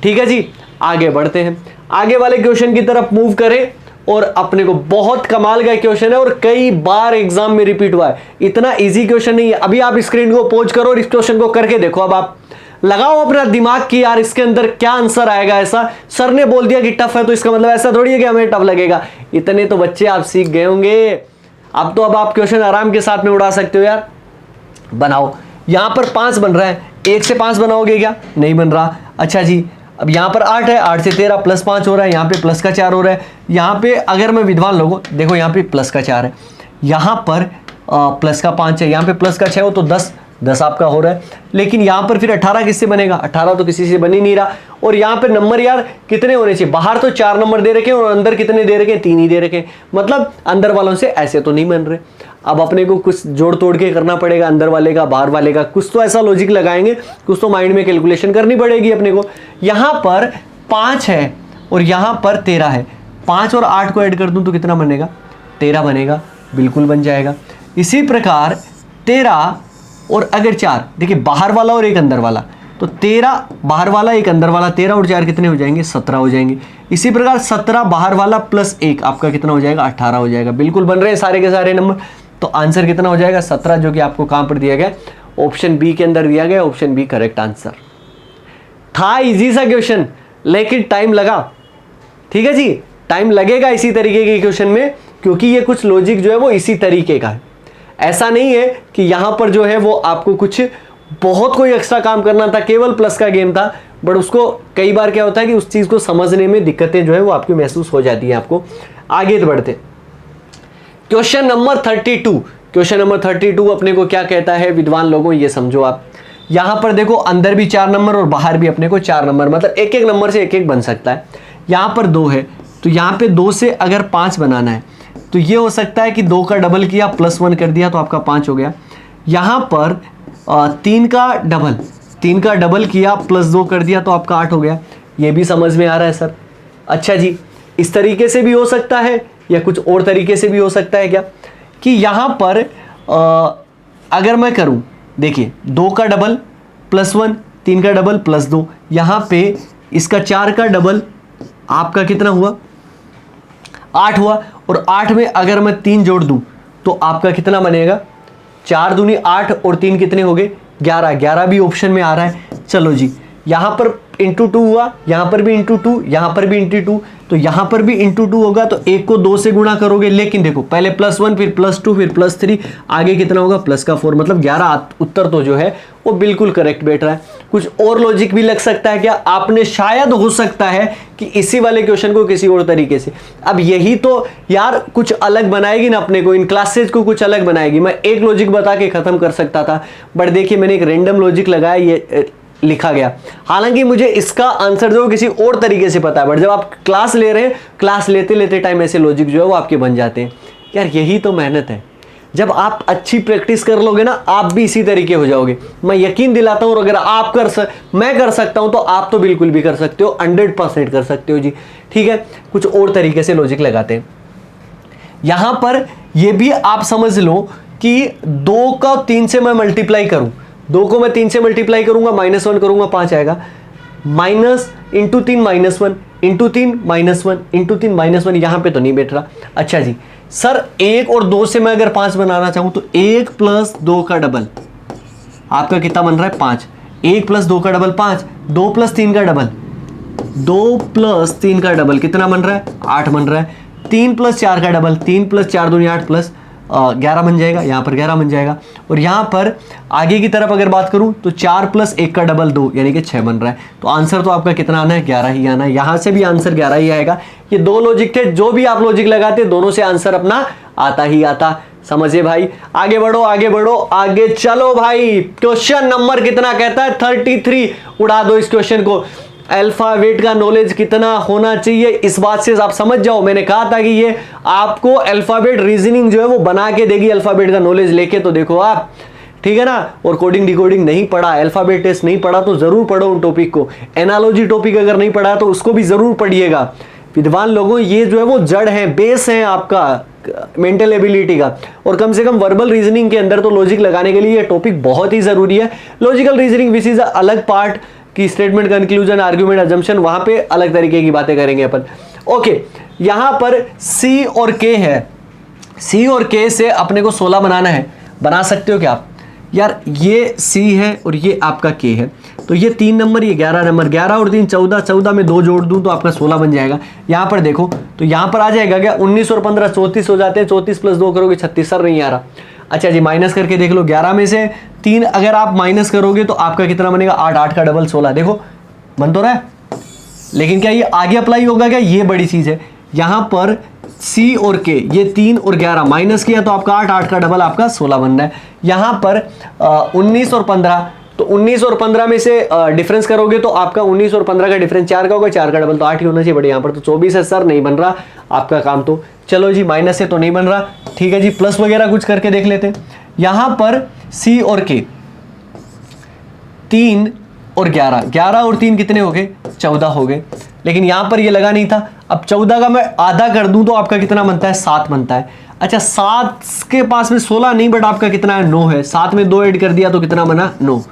ठीक है जी, आगे बढ़ते हैं, आगे वाले क्वेश्चन की तरफ मूव करें। और अपने को बहुत कमाल का क्वेश्चन है और कई बार एग्जाम में रिपीट हुआ है, इतना इजी क्वेश्चन नहीं है। अभी आप स्क्रीन को पॉज करो और इस क्वेश्चन को करके देखो। अब आप लगाओ अपना दिमाग कि यार इसके अंदर क्या आंसर आएगा। ऐसा सर ने बोल दिया कि टफ है तो इसका मतलब ऐसा थोड़ी है कि हमें टफ लगेगा। इतने तो बच्चे आप सीख गए होंगे, अब तो अब आप क्वेश्चन आराम के साथ में उड़ा सकते हो यार। बनाओ, यहां पर 5 बन रहा है, 1 से 5 बनाओगे क्या, नहीं बन रहा। अच्छा जी अब यहाँ पर 8 है, 8 से 13 + 5 हो रहा है, यहाँ पे प्लस का 4 हो रहा है। यहाँ पे अगर मैं विद्वान लोगों देखो, यहाँ पे प्लस का 4 है, यहाँ पर प्लस का 5 है, यहाँ पे प्लस का 6 हो तो 10 आपका हो रहा है। लेकिन यहाँ पर फिर 18 किससे बनेगा, 18 तो किसी से बन ही नहीं रहा। और यहाँ पे नंबर यार कितने होने चाहिए, बाहर तो 4 नंबर दे रखे हैं और अंदर कितने दे रखे हैं, 3 ही दे रखे हैं। मतलब अंदर वालों से ऐसे तो नहीं बन रहे। अब अपने को कुछ जोड़ तोड़ के करना पड़ेगा, अंदर वाले का बाहर वाले का, कुछ तो ऐसा लॉजिक लगाएंगे, कुछ तो माइंड में कैलकुलेशन करनी पड़ेगी अपने को। यहाँ पर 5 है और यहाँ पर 13 है, 5 और 8 को ऐड कर दूं तो कितना बनेगा, 13 बनेगा, बिल्कुल बन जाएगा। इसी प्रकार 13 और अगर 4, देखिए बाहर वाला और एक अंदर वाला, तो 13 बाहर वाला एक अंदर वाला, 13 और 4 कितने हो जाएंगे, 17 हो जाएंगे। इसी प्रकार 17 बाहर वाला प्लस 1 आपका कितना हो जाएगा, 18 हो जाएगा। बिल्कुल बन रहे हैं सारे के सारे नंबर। तो आंसर कितना हो जाएगा, 17, जो कि आपको कहां पर दिया गया, ऑप्शन बी के अंदर दिया गया। ऑप्शन बी करेक्ट आंसर था। इजी सा क्वेश्चन लेकिन टाइम लगा। ठीक है जी, टाइम लगेगा इसी तरीके के क्वेश्चन में, क्योंकि ये कुछ लॉजिक जो है वो इसी तरीके का है। ऐसा नहीं है कि यहां पर जो है वो आपको कुछ बहुत कोई एक्स्ट्रा काम करना था, केवल प्लस का गेम था। बट उसको कई बार क्या होता है कि उस चीज को समझने में दिक्कतें जो है वो आपकी महसूस हो जाती है आपको। आगे बढ़ते, क्वेश्चन नंबर 32। क्वेश्चन नंबर 32 अपने को क्या कहता है विद्वान लोगों, ये समझो आप। यहां पर देखो अंदर भी 4 नंबर और बाहर भी अपने को 4 नंबर, मतलब एक एक नंबर से एक एक बन सकता है। यहां पर 2 है तो यहां पे 2 से अगर 5 बनाना है तो ये हो सकता है कि 2 का डबल किया +1 कर दिया तो आपका 5 हो गया। यहां पर 3 का डबल किया +2 कर दिया तो आपका 8 हो गया। ये भी समझ में आ रहा है सर। अच्छा जी, इस तरीके से भी हो सकता है या कुछ और तरीके से भी हो सकता है क्या, कि यहां पर अगर मैं करूं, देखिए 2 का डबल +1, 3 का डबल +2, यहां पे इसका 4 का डबल आपका कितना हुआ, 8 हुआ। और 8 में अगर मैं 3 जोड़ दूं तो आपका कितना बनेगा, 4 दूनी 8 और 3 कितने हो गए, 11। 11 भी ऑप्शन में आ रहा है। चलो जी, यहां पर × 2 हुआ, यहां पर भी × 2, यहां पर भी × 2, तो यहां पर भी × 2 होगा। तो 1 को 2 से गुणा करोगे, लेकिन देखो पहले +1 फिर +2 फिर +3, आगे कितना होगा, +4, मतलब 11। उत्तर तो जो है वो बिल्कुल करेक्ट बैठ रहा है। कुछ और लॉजिक भी लग सकता है क्या, आपने शायद हो सकता है कि इसी वाले क्वेश्चन को किसी और तरीके से, अब यही तो यार कुछ अलग बनाएगी ना अपने को, इन क्लासेज को कुछ अलग बनाएगी। मैं एक लॉजिक बता के खत्म कर सकता था, बट देखिए मैंने एक रैंडम लॉजिक लगाया, ये लिखा गया। हालांकि मुझे इसका आंसर जो किसी और तरीके से पता है, बट जब आप क्लास ले रहे हैं, क्लास लेते लेते टाइम ऐसे लॉजिक जो है वो आपके बन जाते हैं। यार यही तो मेहनत है। जब आप अच्छी प्रैक्टिस कर लोगे ना, आप भी इसी तरीके हो जाओगे। मैं यकीन दिलाता हूँ, अगर आप मैं कर सकता हूँ तो आप तो बिल्कुल भी कर सकते हो, 100% कर सकते हो जी। ठीक है, कुछ और तरीके से लॉजिक लगाते हैं। यहां पर ये भी आप समझ लो कि 2 का 3 से मैं मल्टीप्लाई करूं, 2 को मैं 3 से मल्टीप्लाई करूंगा, -1 करूंगा, 5 आएगा। माइनस इंटू 3 -1 इंटू 3 -1 इंटू 3 -1, यहां पे तो नहीं बैठ रहा। अच्छा जी सर, 1 और 2 से मैं अगर 5 बनाना चाहूं तो 1 + 2 का डबल आपका कितना बन रहा है? 5। 1 + 2 का डबल 5, 2 + 3 का डबल, 2 + 3 का डबल कितना बन रहा है? 8 बन रहा है। 3 + 4 का डबल, 3 + 4 दूनी 8 + 11 बन जाएगा, यहाँ पर 11 बन जाएगा। और यहाँ पर आगे की तरफ अगर बात करूँ तो 4 + 1 का डबल 2 यानी कि 6 बन रहा है। तो आंसर तो आपका कितना आना है? 11 ही आना है। यहाँ से भी आंसर 11 ही आएगा। ये 2 लॉजिक थे, जो भी आप लॉजिक लगाते दोनों से आंसर अपना आता ही आता। समझिए भाई, आगे बढ़ो आगे बढ़ो आगे चलो भाई। क्वेश्चन नंबर कितना कहता है? 33। उड़ा दो इस क्वेश्चन को। अल्फाबेट का नॉलेज कितना होना चाहिए, इस बात से आप समझ जाओ। मैंने कहा था कि ये आपको अल्फाबेट रीजनिंग जो है वो बना के देगी, अल्फाबेट का नॉलेज लेके। तो देखो आप, ठीक है ना। और कोडिंग डिकोडिंग नहीं पढ़ा, अल्फाबेट टेस्ट नहीं पढ़ा तो जरूर पढ़ो उन टॉपिक को। एनालॉजी टॉपिक अगर नहीं पढ़ा तो उसको भी जरूर पढ़िएगा। विद्वान लोगों, ये जो है वो जड़ है, बेस है आपका मेंटल एबिलिटी का। और कम से कम वर्बल रीजनिंग के अंदर तो लॉजिक लगाने के लिए ये टॉपिक बहुत ही जरूरी है। लॉजिकल रीजनिंग विच इज अलग पार्ट की, स्टेटमेंट, कंक्लूजन, आर्ग्यूमेंट, अजम्पशन, वहां पे अलग तरीके की बातें करेंगे अपन। ओके, यहां पर C और K है। C और K से अपने को 16 बनाना है। बना सकते हो क्या आप? यार ये C है और ये आपका K है, तो ये 3 नंबर, ये 11 नंबर, 11 और 3 14, 14 में 2 जोड़ दूं तो आपका 16 बन जाएगा। यहां पर देखो तो यहां पर आ जाएगा क्या? 19 और 15 34 हो जाते हैं। 34 + 2 करोगे 36, सर नहीं आ रहा। अच्छा जी, माइनस करके देख लो। 11 में से 3 अगर आप माइनस करोगे तो आपका कितना बनेगा? 8, 8 का डबल 16। देखो बन तो रहा है, लेकिन क्या ये आगे अप्लाई होगा क्या? ये बड़ी चीज है। यहां पर C और K, ये 3 और 11 माइनस किया तो आपका 8, 8 का डबल आपका 16 बन रहा है। यहां पर 19 और 15, तो 19 और 15 में से डिफरेंस करोगे तो आपका 19 और 15 का डिफरेंस 4 का होगा, 4 का डबल तो 8 ही होना चाहिए। बट यहाँ पर तो 24 है, सर नहीं बन रहा आपका काम। तो चलो जी, माइनस से तो नहीं बन रहा, ठीक है जी, प्लस वगैरह कुछ करके देख लेते हैं। यहां पर C और K 3 और 11, 11 और 3 कितने हो गए? 14 हो गए। लेकिन यहां पर ये लगा नहीं था। अब 14 का मैं आधा कर दूं तो आपका कितना बनता है? 7 बनता है। अच्छा, 7 के पास में 16 नहीं, बट आपका कितना है? 9 है। 7 में 2 ऐड कर दिया तो कितना बना? 9।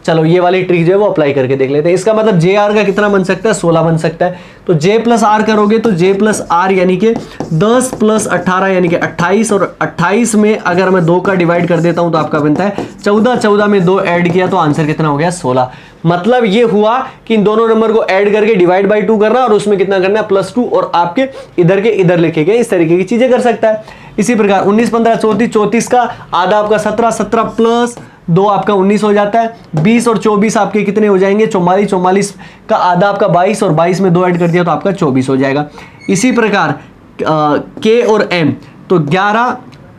चलो ये वाली ट्रिक जो है वो अप्लाई करके देख लेते हैं। इसका मतलब JR का कितना बन सकता है? 16 बन सकता है। तो J + R करोगे तो J + R यानी कि 10 + 18 यानी कि 28, और 28 में अगर मैं 2 का डिवाइड कर देता हूं तो आपका बनता है 14, 14 में 2 ऐड किया तो आंसर कितना हो गया? 16। मतलब ये हुआ कि इन दोनों नंबर को ऐड करके डिवाइड बाई 2 करना और उसमें कितना करना है? +2, और आपके इधर के इधर लिखे गए। इस तरीके की चीजें कर सकता है। इसी प्रकार 19, 15, 34, 34 का आधा आपका 17, 17 + 2 आपका 19 हो जाता है। 20 और 24 आपके कितने हो जाएंगे? 44, 44 का आधा आपका 22, और 22 में 2 ऐड कर दिया तो आपका 24 हो जाएगा। इसी प्रकार K और M, तो 11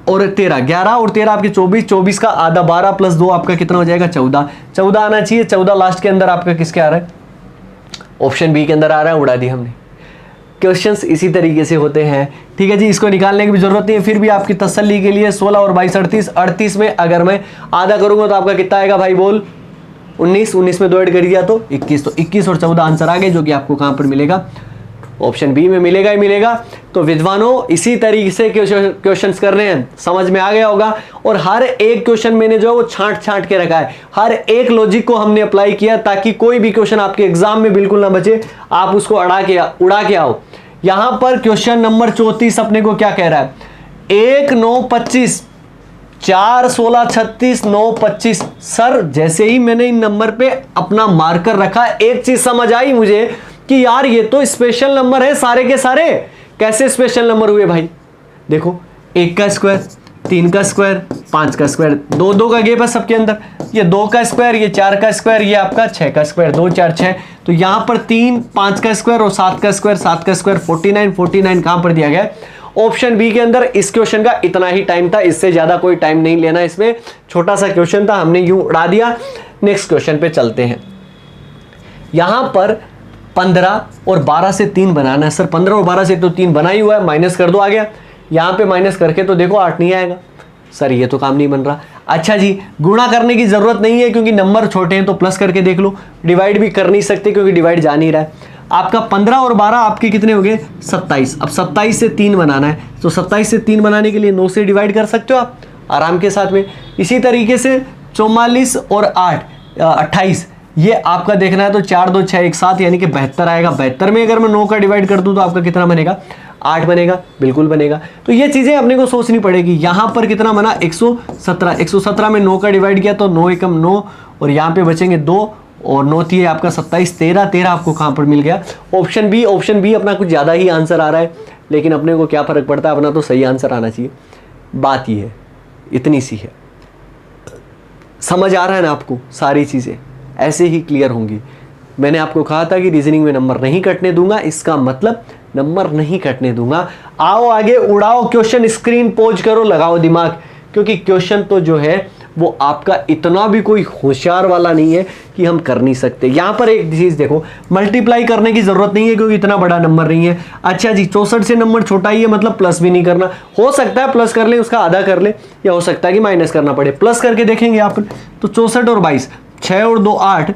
और 13, 11 और 13 आपके 24, 24 का आधा 12 + 2 आपका कितना हो जाएगा? 14, 14 आना चाहिए। 14 लास्ट के अंदर आपका किसके आ रहा है? ऑप्शन बी के अंदर आ रहा है। उड़ा दी हमने। क्वेश्चंस इसी तरीके से होते हैं, ठीक है जी। इसको निकालने की भी जरूरत नहीं है। फिर भी आपकी तसल्ली के लिए 16 और 22 38, 38 में अगर मैं आधा करूंगा तो आपका कितना आएगा भाई? बोल। 19, 19 में 2 ऐड कर दिया तो 21, तो 21 और 14 आंसर आ गए, जो कि आपको कहां पर मिलेगा? ऑप्शन बी में मिलेगा ही मिलेगा। तो विद्वानों, इसी तरीके से क्वेश्चंस कर रहे हैं, समझ में आ गया होगा। और हर एक क्वेश्चन मैंने जो है वो छांट छांट के रखा है। हर एक लॉजिक को हमने अप्लाई किया ताकि कोई भी क्वेश्चन आपके एग्जाम में बिल्कुल ना बचे, आप उसको उड़ा के आओ। यहां पर क्वेश्चन नंबर 34 अपने को क्या कह रहा है? 1 9 25, 4 16 36, 9 25। सर जैसे ही मैंने इन नंबर पे अपना मार्कर रखा, एक चीज समझ आई मुझे कि यार ये तो स्पेशल नंबर है सारे के सारे। कैसे स्पेशल नंबर हुए भाई? देखो, 1 का स्क्वायर, 3 का स्क्वायर, 5 का स्क्वायर, 2 2 का गैप है सबके अंदर। ये 2 का स्क्वायर, ये 4 का स्क्वायर, ये आपका 6 का स्क्वायर, 2 4 6। तो यहां पर 3 5 का स्क्वायर और 7 का स्क्वायर, 7 का स्क्वायर 49, 49 कहां पर दिया गया? ऑप्शन बी के अंदर। इस क्वेश्चन का इतना ही टाइम था, इससे ज्यादा कोई टाइम नहीं लेना। इसमें छोटा सा क्वेश्चन था, हमने यूं उड़ा दिया। नेक्स्ट क्वेश्चन पे चलते हैं। यहाँ पर 15 और 12 से 3 बनाना है। सर 15 और 12 से तो 3 बना ही हुआ है, माइनस कर दो, आ गया। यहाँ पे माइनस करके तो देखो 8 नहीं आएगा। सर ये तो काम नहीं बन रहा। अच्छा जी, गुणा करने की जरूरत नहीं है क्योंकि नंबर छोटे हैं, तो प्लस करके देख लो। डिवाइड भी कर नहीं सकते क्योंकि डिवाइड जा नहीं रहा है। आपका 15 और 12 आपके कितने हो गए? 27। अब 27 से 3 बनाना है, तो 27 से 3 बनाने के लिए 9 से डिवाइड कर सकते हो आप आराम के साथ में। इसी तरीके से 44 और 8 28, ये आपका देखना है तो 4 2 6 1 7 यानी कि 72 आएगा। 72 में अगर मैं 9 का डिवाइड कर दूं तो आपका कितना बनेगा? 8 बनेगा, बिल्कुल बनेगा। तो ये चीजें अपने को सोचनी पड़ेगी। यहां पर कितना बना? 117। 117 में 9 का डिवाइड किया तो 9 एकम 9, और यहाँ पे बचेंगे 2 और 9 थी आपका 27, 13 आपको कहां पर मिल गया? ऑप्शन बी अपना कुछ ज्यादा ही आंसर आ रहा है, लेकिन अपने को क्या फर्क पड़ता है, अपना तो सही आंसर आना चाहिए। बात ये है, इतनी सी है। समझ आ रहा है ना आपको? सारी चीजें ऐसे ही क्लियर होंगी। मैंने आपको कहा था कि रीजनिंग में नंबर नहीं कटने दूंगा, इसका मतलब नंबर नहीं कटने दूंगा। आओ आगे, उड़ाओ क्वेश्चन, स्क्रीन पोज करो, लगाओ दिमाग, क्योंकि क्वेश्चन तो जो है वो आपका इतना भी कोई होशियार वाला नहीं है कि हम कर नहीं सकते। यहां पर एक चीज देखो, मल्टीप्लाई करने की जरूरत नहीं है क्योंकि इतना बड़ा नंबर नहीं है। अच्छा जी, 64 से नंबर छोटा ही है, मतलब प्लस भी नहीं करना। हो सकता है प्लस कर ले, उसका आधा कर ले, या हो सकता है कि माइनस करना पड़े। प्लस करके देखेंगे आप तो 64 और 22, 6 और 2 8,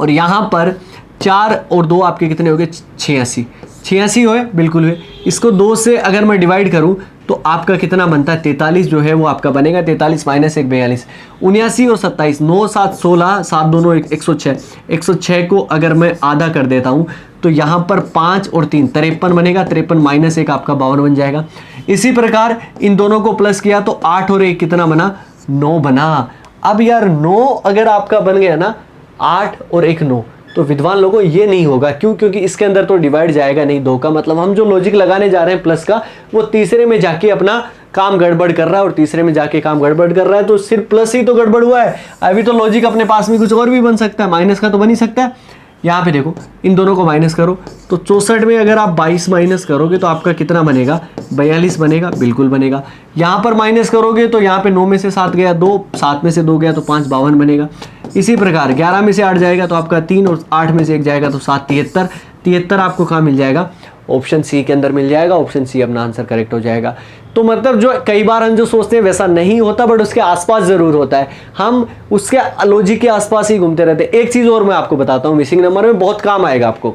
और यहां पर 4 और 2 आपके कितने हो गए? 86। 86 हुए, बिल्कुल हुए। इसको 2 से अगर मैं डिवाइड करूं तो आपका कितना बनता है? 43 जो है वो आपका बनेगा। 43 माइनस 1 42, 79 और 27, 9 7 16, 7 दोनों 106। 106 को अगर मैं आधा कर देता हूं तो यहां पर 5 और 3 53 बनेगा। 53 माइनस 1 आपका 52 बन जाएगा। इसी प्रकार इन दोनों को प्लस किया तो 8 और 1 कितना बना? 9 बना। अब यार 9 अगर आपका बन गया ना, 8 और 1 9, तो विद्वान लोगों ये नहीं होगा। क्यों? क्योंकि इसके अंदर तो डिवाइड जाएगा नहीं। 2 का मतलब हम जो लॉजिक लगाने जा रहे हैं प्लस का, वो तीसरे में जाके अपना काम गड़बड़ कर रहा है, और तीसरे में जाके काम गड़बड़ कर रहा है तो सिर्फ प्लस ही तो गड़बड़ हुआ है। अभी तो लॉजिक अपने पास में कुछ और भी बन सकता है, माइनस का तो बन ही सकता है। यहाँ पे देखो, इन दोनों को माइनस करो तो 64 में अगर आप 22 माइनस करोगे तो आपका कितना बनेगा? 42 बनेगा, बिल्कुल बनेगा। यहाँ पर माइनस करोगे तो यहाँ पे 9 में से 7 गया 2, 7 में से 2 गया तो 5 52 बनेगा। इसी प्रकार 11 में से 8 जाएगा तो आपका 3, और 8 में से 1 जाएगा तो 7 73। 73 आपको कहाँ मिल जाएगा? ऑप्शन सी के अंदर मिल जाएगा। ऑप्शन सी अपना आंसर करेक्ट हो जाएगा। तो मतलब जो कई बार हम जो सोचते हैं वैसा नहीं होता, बट उसके आसपास जरूर होता है। हम उसके लॉजिक के आसपास ही घूमते रहते हैं। एक चीज और मैं आपको बताता हूँ, मिसिंग नंबर में बहुत काम आएगा आपको।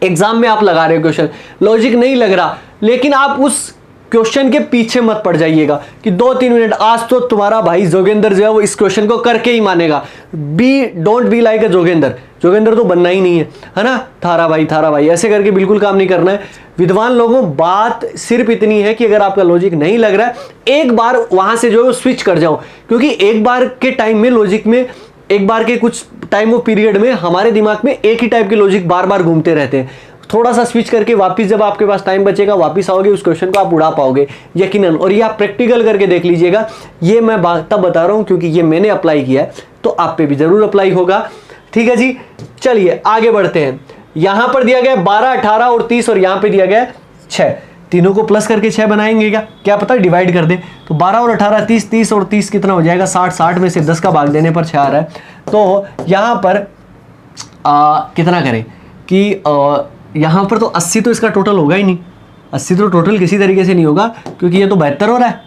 एग्जाम में आप लगा रहे हो क्वेश्चन, लॉजिक नहीं लग रहा, लेकिन आप उस क्वेश्चन के पीछे मत पड़ जाइएगा कि 2-3 मिनट, आज तो तुम्हारा भाई जोगेंद्र जो है वो इस क्वेश्चन को करके ही मानेगा। डोंट बी लाइक अ जोगेंद्र। जोगेंद्र तो बनना ही नहीं है ना? थारा भाई ऐसे करके बिल्कुल काम नहीं करना है। विद्वान लोगों, बात सिर्फ इतनी है कि अगर आपका लॉजिक नहीं लग रहा है, एक बार वहां से जो है स्विच कर जाओ, क्योंकि एक बार के टाइम में लॉजिक में, एक बार के कुछ टाइम वो पीरियड में हमारे दिमाग में एक ही टाइप के लॉजिक बार बार घूमते रहते हैं। थोड़ा सा स्विच करके वापस, जब आपके पास टाइम बचेगा, वापस आओगे, उस क्वेश्चन को आप उड़ा पाओगे यकीनन। और ये आप प्रैक्टिकल करके देख लीजिएगा। ये मैं तब बता रहा हूं क्योंकि ये मैंने अप्लाई किया है, तो आप पे भी जरूर अप्लाई होगा। ठीक है जी, चलिए आगे बढ़ते हैं। यहां पर दिया गया 12, 18 और 30, और यहां पे दिया गया 6। तीनों को प्लस करके 6 बनाएंगे क्या पता डिवाइड कर दे। तो 12 और 18 30, 30 और 30 कितना हो जाएगा? 60। 60 में से 10 का भाग देने पर 6 आ रहा है। तो यहां पर कितना करें कि यहाँ पर तो 80 तो इसका टोटल होगा ही नहीं। 80 तो टोटल किसी तरीके से नहीं होगा, क्योंकि ये तो 72 हो रहा है,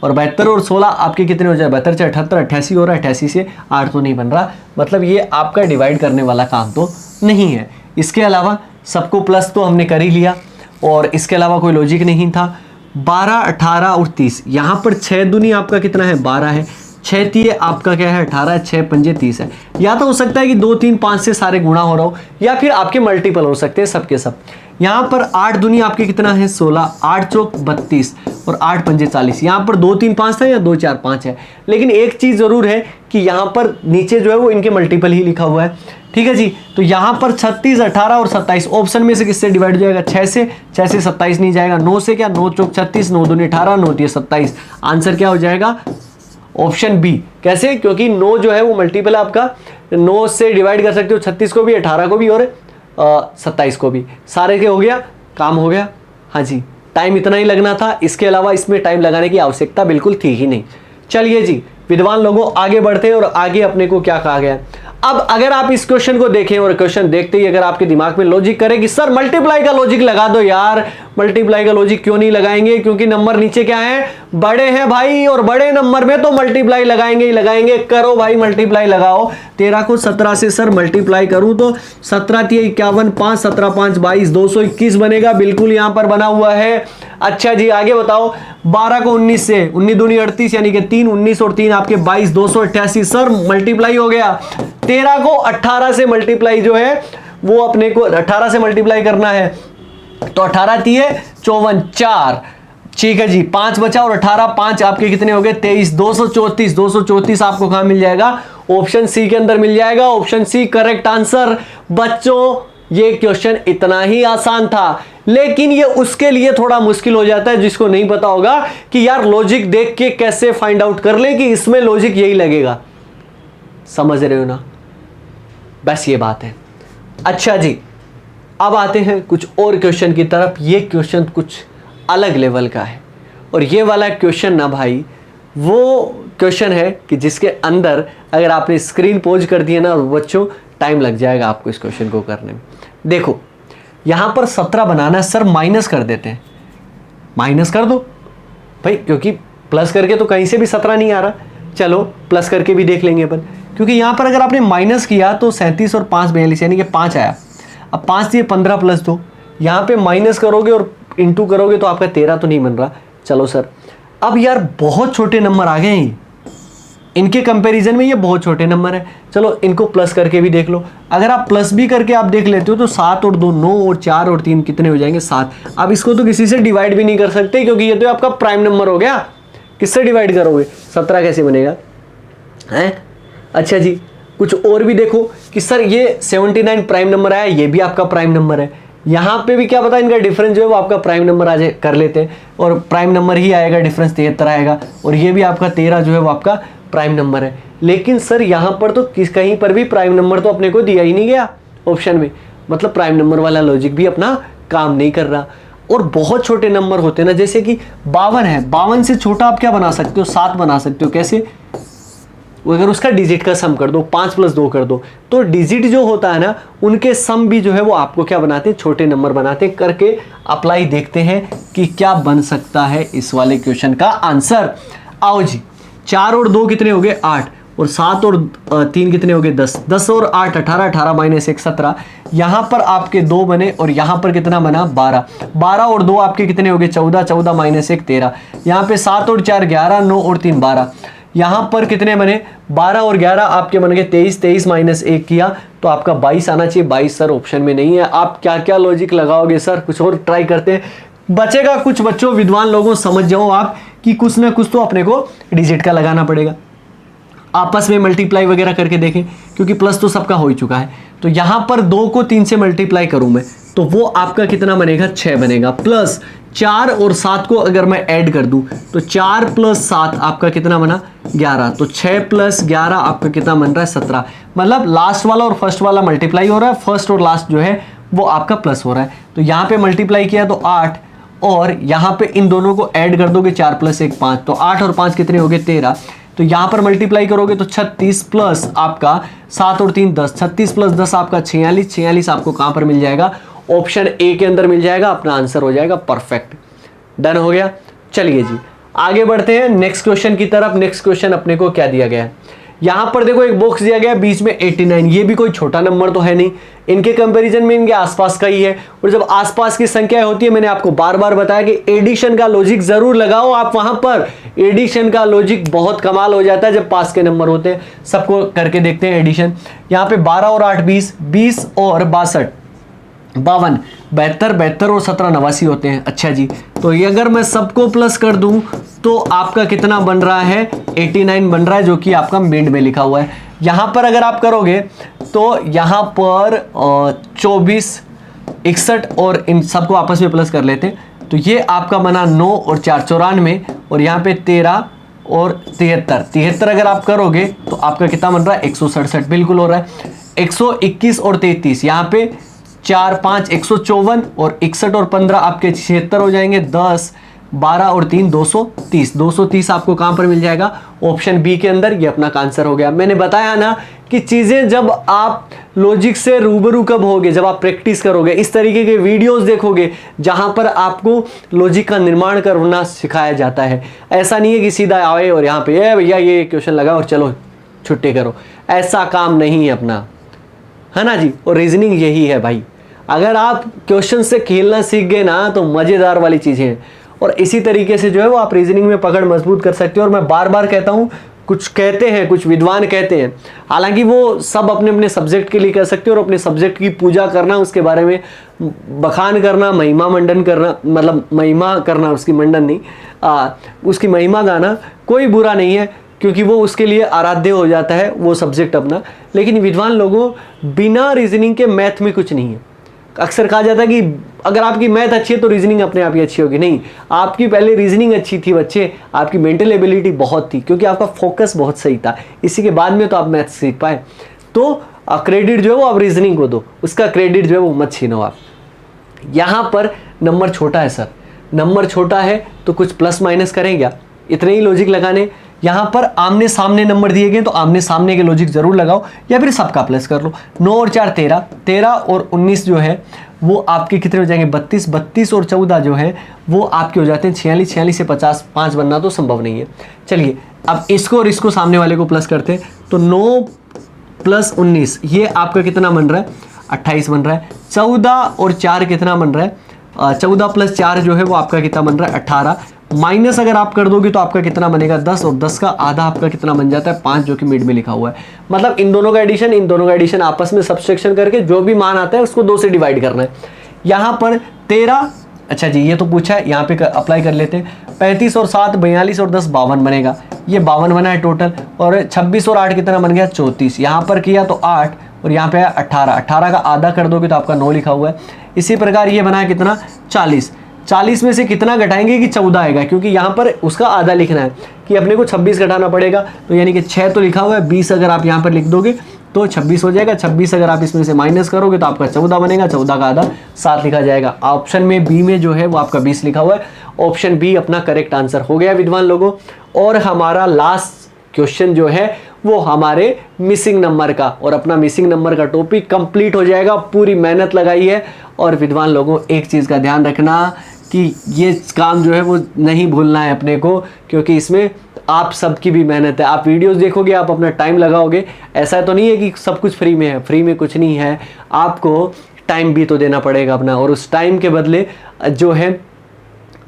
और 72 और 16 आपके कितने हो जाए? 72 से 78, 88 हो रहा है। 88 से 8 तो नहीं बन रहा, मतलब ये आपका डिवाइड करने वाला काम तो नहीं है। इसके अलावा सबको प्लस तो हमने कर ही लिया, और इसके अलावा कोई लॉजिक नहीं था। 12, 18 और 30, यहाँ पर 6 दूनी आपका कितना है? 12 है। 6 3 आपका क्या है? 18। 6 5 30 है। या तो हो सकता है कि 2 3 5 से सारे गुणा हो रहा हो, या फिर आपके मल्टीपल हो सकते हैं सबके सब। यहाँ पर 8 दूनी आपके कितना है? 16। 8 चौक 32 और 8 पंजे 40। यहाँ पर 2 3 5 था या 2 4 5 है, लेकिन एक चीज जरूर है कि यहाँ पर नीचे जो है वो इनके मल्टीपल ही लिखा हुआ है। ठीक है जी, तो यहाँ पर 36, 18 और 27 ऑप्शन में से किससे डिवाइड हो जाएगा? 6 से। 6 से 27 नहीं जाएगा। 9 से क्या? 9 चौक 36, 9 दूनी 18, 9 3 27। आंसर क्या हो जाएगा? Option B. कैसे? क्योंकि 9 जो है वो मल्टीपल है आपका, 9 से डिवाइड कर सकते हो 36 को भी, 18 को भी और 27 को भी। सारे के हो गया, काम हो गया। हाँ जी, टाइम इतना ही लगना था, इसके अलावा इसमें टाइम लगाने की आवश्यकता बिल्कुल थी ही नहीं। चलिए जी विद्वान लोगों, आगे बढ़ते हैं, और आगे अपने को क्या कहा गया? अब अगर आप इस क्वेश्चन को देखें और क्वेश्चन देखते ही अगर आपके दिमाग में लॉजिक करे कि सर मल्टीप्लाई का लॉजिक लगा दो यार, मल्टीप्लाई का लॉजिक क्यों नहीं लगाएंगे, क्योंकि नंबर नीचे क्या है, बड़े हैं भाई, और बड़े नंबर में तो मल्टीप्लाई लगाएंगे ही लगाएंगे। करो भाई मल्टीप्लाई लगाओ। 13 को 17 से सर मल्टीप्लाई करूं तो 17 × 51 5, 17 5 22, 221 बनेगा, बिल्कुल यहां पर बना हुआ है। अच्छा जी आगे बताओ। 12 को 19 से, 19 दूनी 38 यानी कि 3, 19 और 3 आपके 22, 288 सर मल्टीप्लाई हो गया। 13 को 18 से मल्टीप्लाई जो है वो अपने को 18 से मल्टीप्लाई करना है, तो 18 × 3 = 54 4, ठीक है जी 5 बचा, और 18 5 आपके कितने हो गए 23, 234। 234 आपको कहां मिल जाएगा, ऑप्शन सी के अंदर मिल जाएगा। Option C correct answer. बच्चों ये क्वेश्चन इतना ही आसान था, लेकिन ये उसके लिए थोड़ा मुश्किल हो जाता है जिसको नहीं पता होगा कि यार लॉजिक देख के कैसे फाइंड आउट कर ले कि इसमें लॉजिक यही लगेगा। समझ रहे हो ना, बस ये बात है। अच्छा जी अब आते हैं कुछ और क्वेश्चन की तरफ। ये क्वेश्चन कुछ अलग लेवल का है, और ये वाला क्वेश्चन ना भाई वो क्वेश्चन है कि जिसके अंदर अगर आपने स्क्रीन पॉज कर दिया ना बच्चों, टाइम लग जाएगा आपको इस क्वेश्चन को करने में। देखो यहां पर 17 बनाना है सर, माइनस कर देते हैं, माइनस कर दो भाई, क्योंकि प्लस करके तो कहीं से भी 17 नहीं आ रहा। चलो प्लस करके भी देख लेंगे अपन, क्योंकि यहां पर अगर आपने माइनस किया तो 37 और 5 42 यानी कि 5 आया। अब 5 से 15 + 2, यहां पे माइनस करोगे और इंटू करोगे तो आपका 13 तो नहीं बन रहा। चलो सर अब यार बहुत छोटे नंबर आ गए हैं, इनके कंपैरिजन में ये बहुत छोटे नंबर है। चलो इनको प्लस करके भी देख लो। अगर आप प्लस भी करके आप देख लेते हो तो 7 और 2 9 और 4 और 3 कितने हो जाएंगे 7। अब इसको तो किसी से डिवाइड भी नहीं कर सकते, क्योंकि ये तो आपका प्राइम नंबर हो गया। किससे डिवाइड करोगे, 17 कैसे बनेगा हैं। अच्छा जी कुछ और भी देखो कि सर ये 79 प्राइम नंबर आया, ये भी आपका प्राइम नंबर है। यहाँ पे भी क्या पता इनका डिफरेंस जो है वो आपका प्राइम नंबर आ जाए, कर लेते हैं, और प्राइम नंबर ही आएगा, डिफरेंस 73 आएगा, और ये भी आपका 13 जो है वो आपका प्राइम नंबर है। लेकिन सर यहाँ पर तो कहीं पर भी प्राइम नंबर तो अपने को दिया ही नहीं गया ऑप्शन में, मतलब प्राइम नंबर वाला लॉजिक भी अपना काम नहीं कर रहा। और बहुत छोटे नंबर होते हैं ना, जैसे कि 52 है, 52 से छोटा आप क्या बना सकते हो, 7 बना सकते हो। कैसे, अगर उसका डिजिट का सम कर दो, 5 + 2 कर दो, तो डिजिट जो होता है ना उनके सम भी जो है वो आपको क्या बनाते हैं, छोटे नंबर बनाते हैं। करके अप्लाई देखते हैं कि क्या बन सकता है इस वाले क्वेश्चन का आंसर। आओ जी 4 और 2 कितने हो गए 8, और 7 और 3 कितने हो गए 10, 10 और 8 18, 18 - 1 17। यहाँ पर आपके 2 बने और यहाँ पर कितना बना 12, 12 और 2 आपके कितने हो गए 14, 14 - 1 13। यहाँ पे 7 और 4 11, 9 और 3 12। यहाँ पर कितने बने 12 और 11 आपके बन गए 23, 23 - 1 किया तो आपका 22 आना चाहिए। 22 सर ऑप्शन में नहीं है। आप क्या क्या लॉजिक लगाओगे सर, कुछ और ट्राई करते हैं। बचेगा कुछ बच्चों, विद्वान लोगों समझ जाओ आप कि कुछ ना कुछ तो अपने को डिजिट का लगाना पड़ेगा। आपस में मल्टीप्लाई वगैरह करके देखें, क्योंकि प्लस तो सबका हो ही चुका है। तो यहां पर 2 को 3 से मल्टीप्लाई करूं मैं तो वो आपका कितना बनेगा 6 बनेगा, प्लस 4 और 7 को अगर मैं ऐड कर दूं तो 4 + 7 आपका कितना बना 11, तो 6 + 11 आपका कितना बन रहा है 17। मतलब लास्ट वाला और फर्स्ट वाला मल्टीप्लाई हो रहा है, फर्स्ट और लास्ट जो है वो आपका प्लस हो रहा है। तो यहाँ पे मल्टीप्लाई किया तो 8, और यहाँ पे इन दोनों को ऐड कर दोगे 4 + 1 5, तो 8 और 5 कितने हो गए 13। तो यहाँ पर मल्टीप्लाई करोगे तो 36 प्लस आपका 7 और 3 10, 36 + 10 आपका 46, 46 आपको कहाँ पर मिल जाएगा, ऑप्शन ए के अंदर मिल जाएगा। अपना आंसर हो जाएगा परफेक्ट। डन हो गया। चलिए जी आगे बढ़ते हैं नेक्स्ट क्वेश्चन की तरफ। नेक्स्ट क्वेश्चन अपने को क्या दिया गया है, यहाँ पर देखो एक बॉक्स दिया गया है बीच में 89। ये भी कोई छोटा नंबर तो है नहीं, इनके कंपैरिजन में इनके आसपास का ही है। और जब आसपास की संख्या होती है, मैंने आपको बार बार बताया कि एडिशन का लॉजिक जरूर लगाओ आप वहां पर। एडिशन का लॉजिक बहुत कमाल हो जाता है जब पास के नंबर होते हैं। सबको करके देखते हैं एडिशन। यहाँ पे 12 और 8 20, 20 और 62 52, 72, 72 और 17 89 होते हैं। अच्छा जी, तो ये अगर मैं सबको प्लस कर दूं तो आपका कितना बन रहा है 89 बन रहा है, जो कि आपका मिड में लिखा हुआ है। यहाँ पर अगर आप करोगे तो यहाँ पर 24, 61 और इन सबको आपस में प्लस कर लेते हैं तो ये आपका बना 9 और 4 94, और यहाँ पे 13 और 73 अगर आप करोगे तो आपका कितना बन रहा है 167 बिल्कुल हो रहा है। 121 और 33 यहाँ पे 4 5 154 और 61 और 15 आपके 76 हो जाएंगे। 10 12 और 3 230, 230 आपको कहाँ पर मिल जाएगा? ऑप्शन बी के अंदर। ये अपना आंसर हो गया। मैंने बताया ना कि चीज़ें जब आप लॉजिक से रूबरू कब होगे, जब आप प्रैक्टिस करोगे, इस तरीके के वीडियोस देखोगे जहां पर आपको लॉजिक का निर्माण करना सिखाया जाता है। ऐसा नहीं है कि सीधा आए और यहाँ पे ए भैया ये क्वेश्चन लगा और चलो छुट्टी करो, ऐसा काम नहीं है अपना, है ना जी। और रीजनिंग यही है भाई, अगर आप क्वेश्चन से खेलना सीख गए ना तो मज़ेदार वाली चीज़ें हैं। और इसी तरीके से जो है वो आप रीजनिंग में पकड़ मजबूत कर सकते हो। और मैं बार बार कहता हूँ, कुछ कहते हैं, कुछ विद्वान कहते हैं, हालांकि वो सब अपने अपने सब्जेक्ट के लिए कह सकते हो, और अपने सब्जेक्ट की पूजा करना, उसके बारे में बखान करना, महिमा मंडन करना, मतलब महिमा करना, उसकी मंडन नहीं, उसकी महिमा गाना कोई बुरा नहीं है, क्योंकि वो उसके लिए आराध्य हो जाता है वो सब्जेक्ट अपना। लेकिन विद्वान लोगों, बिना रीजनिंग के मैथ में कुछ नहीं है। अक्सर कहा जाता है कि अगर आपकी मैथ अच्छी है तो रीजनिंग अपने आप ही अच्छी होगी। नहीं, आपकी पहले रीजनिंग अच्छी थी बच्चे, आपकी मेंटल एबिलिटी बहुत थी, क्योंकि आपका फोकस बहुत सही था, इसी के बाद में तो आप मैथ सीख पाए। तो क्रेडिट जो है वो आप रीजनिंग को दो, उसका क्रेडिट जो है वो मत छीनो आप। यहाँ पर नंबर छोटा है सर, नंबर छोटा है तो कुछ प्लस माइनस करें क्या? इतने ही लॉजिक लगाने। यहाँ पर आमने सामने नंबर दिए गए तो आमने सामने के लॉजिक जरूर लगाओ, या फिर सबका प्लस कर लो। 9 और 4 13, 13 और 19 जो है वो आपके कितने हो जाएंगे? 32, 32 और 14 जो है वो आपके हो जाते हैं 46, 46 से 50, 5 बनना तो संभव नहीं है। चलिए अब इसको और इसको सामने वाले को प्लस करते हैं, तो 9 प्लस 19 ये आपका कितना बन रहा है? 28 बन रहा है। 14 और 4 कितना बन रहा है? 14 प्लस 4 जो है वो आपका कितना बन रहा है? 18। माइनस अगर आप कर दोगे तो आपका कितना बनेगा? 10, और 10 का आधा आपका कितना बन जाता है? 5, जो कि मिड में लिखा हुआ है। मतलब इन दोनों का एडिशन, इन दोनों का एडिशन आपस में सब्सट्रैक्शन करके जो भी मान आता है उसको 2 से डिवाइड करना है। यहाँ पर 13, अच्छा जी ये तो पूछा है, यहाँ पे अप्लाई कर लेते हैं। 35 और 7 42 और 10 52 बनेगा, ये 52 बना है टोटल। और 26 और 8 कितना बन गया? 34। यहाँ पर किया तो 8, और यहाँ पे 18, 18 का आधा कर दोगे तो आपका 9 लिखा हुआ है। इसी प्रकार ये बना है कितना? 40। 40 में से कितना घटाएंगे कि 14 आएगा, क्योंकि यहाँ पर उसका आधा लिखना है कि अपने को 26 घटाना पड़ेगा, तो यानी कि 6 तो लिखा हुआ है, 20 अगर आप यहाँ पर लिख दोगे तो 26 हो जाएगा। 26 अगर आप इसमें से माइनस करोगे तो आपका 14 बनेगा, 14 का आधा 7 लिखा जाएगा। ऑप्शन में बी में जो है वो आपका 20 लिखा हुआ है। ऑप्शन बी अपना करेक्ट आंसर हो गया विद्वान लोगों। और हमारा लास्ट क्वेश्चन जो है वो हमारे मिसिंग नंबर का, और अपना मिसिंग नंबर का टॉपिक कंप्लीट हो जाएगा। पूरी मेहनत लगाई है। और विद्वान लोगों, एक चीज़ का ध्यान रखना कि ये काम जो है वो नहीं भूलना है अपने को, क्योंकि इसमें आप सबकी भी मेहनत है। आप वीडियोस देखोगे, आप अपना टाइम लगाओगे, ऐसा तो नहीं है कि सब कुछ फ्री में है, फ्री में कुछ नहीं है, आपको टाइम भी तो देना पड़ेगा अपना। और उस टाइम के बदले जो है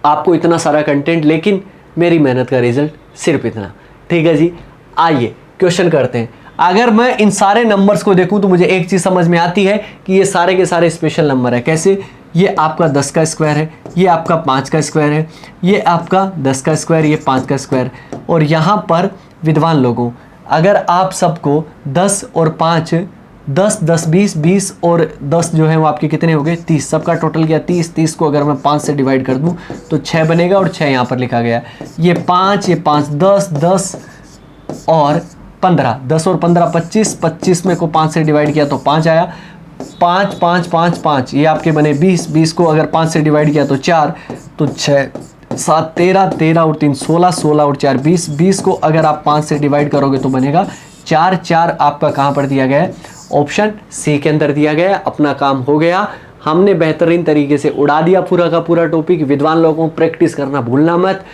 आपको इतना सारा कंटेंट, लेकिन मेरी मेहनत का रिजल्ट सिर्फ इतना। ठीक है जी, आइए क्वेश्चन करते हैं। अगर मैं इन सारे नंबर्स को देखूं तो मुझे एक चीज़ समझ में आती है कि ये सारे के सारे स्पेशल नंबर है। कैसे? ये आपका 10 का स्क्वायर है, ये आपका 5 का स्क्वायर है, ये आपका 10 का स्क्वायर, ये 5 का स्क्वायर। और यहाँ पर विद्वान लोगों, अगर आप सबको 10 और 5, 10 10 20 20 और 10 जो है वो आपके कितने हो गए? 30। सबका टोटल किया 30। 30 को अगर मैं 5 से डिवाइड कर दूं तो 6 बनेगा, और 6 यहाँ पर लिखा गया। ये 5, ये 5, 10 10 और 15, 10 और 15 25। 25 में को 5 से डिवाइड किया तो 5 आया। 5 5 5 5 ये आपके बने 20। 20 को अगर 5 से डिवाइड किया तो 4, तो 6 7 13, 13 और 3 16, 16 और 4 20। 20 को अगर आप 5 से डिवाइड करोगे तो बनेगा 4। 4 आपका कहाँ पर दिया गया है? ऑप्शन सी के अंदर दिया गया है। अपना काम हो गया, हमने बेहतरीन तरीके से उड़ा दिया पूरा का पूरा टॉपिक। विद्वान लोगों, प्रैक्टिस करना भूलना मत,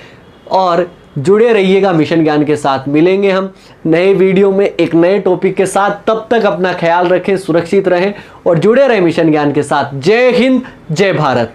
और जुड़े रहिएगा मिशन ज्ञान के साथ। मिलेंगे हम नए वीडियो में एक नए टॉपिक के साथ। तब तक अपना ख्याल रखें, सुरक्षित रहें और जुड़े रहें मिशन ज्ञान के साथ। जय हिंद, जय भारत।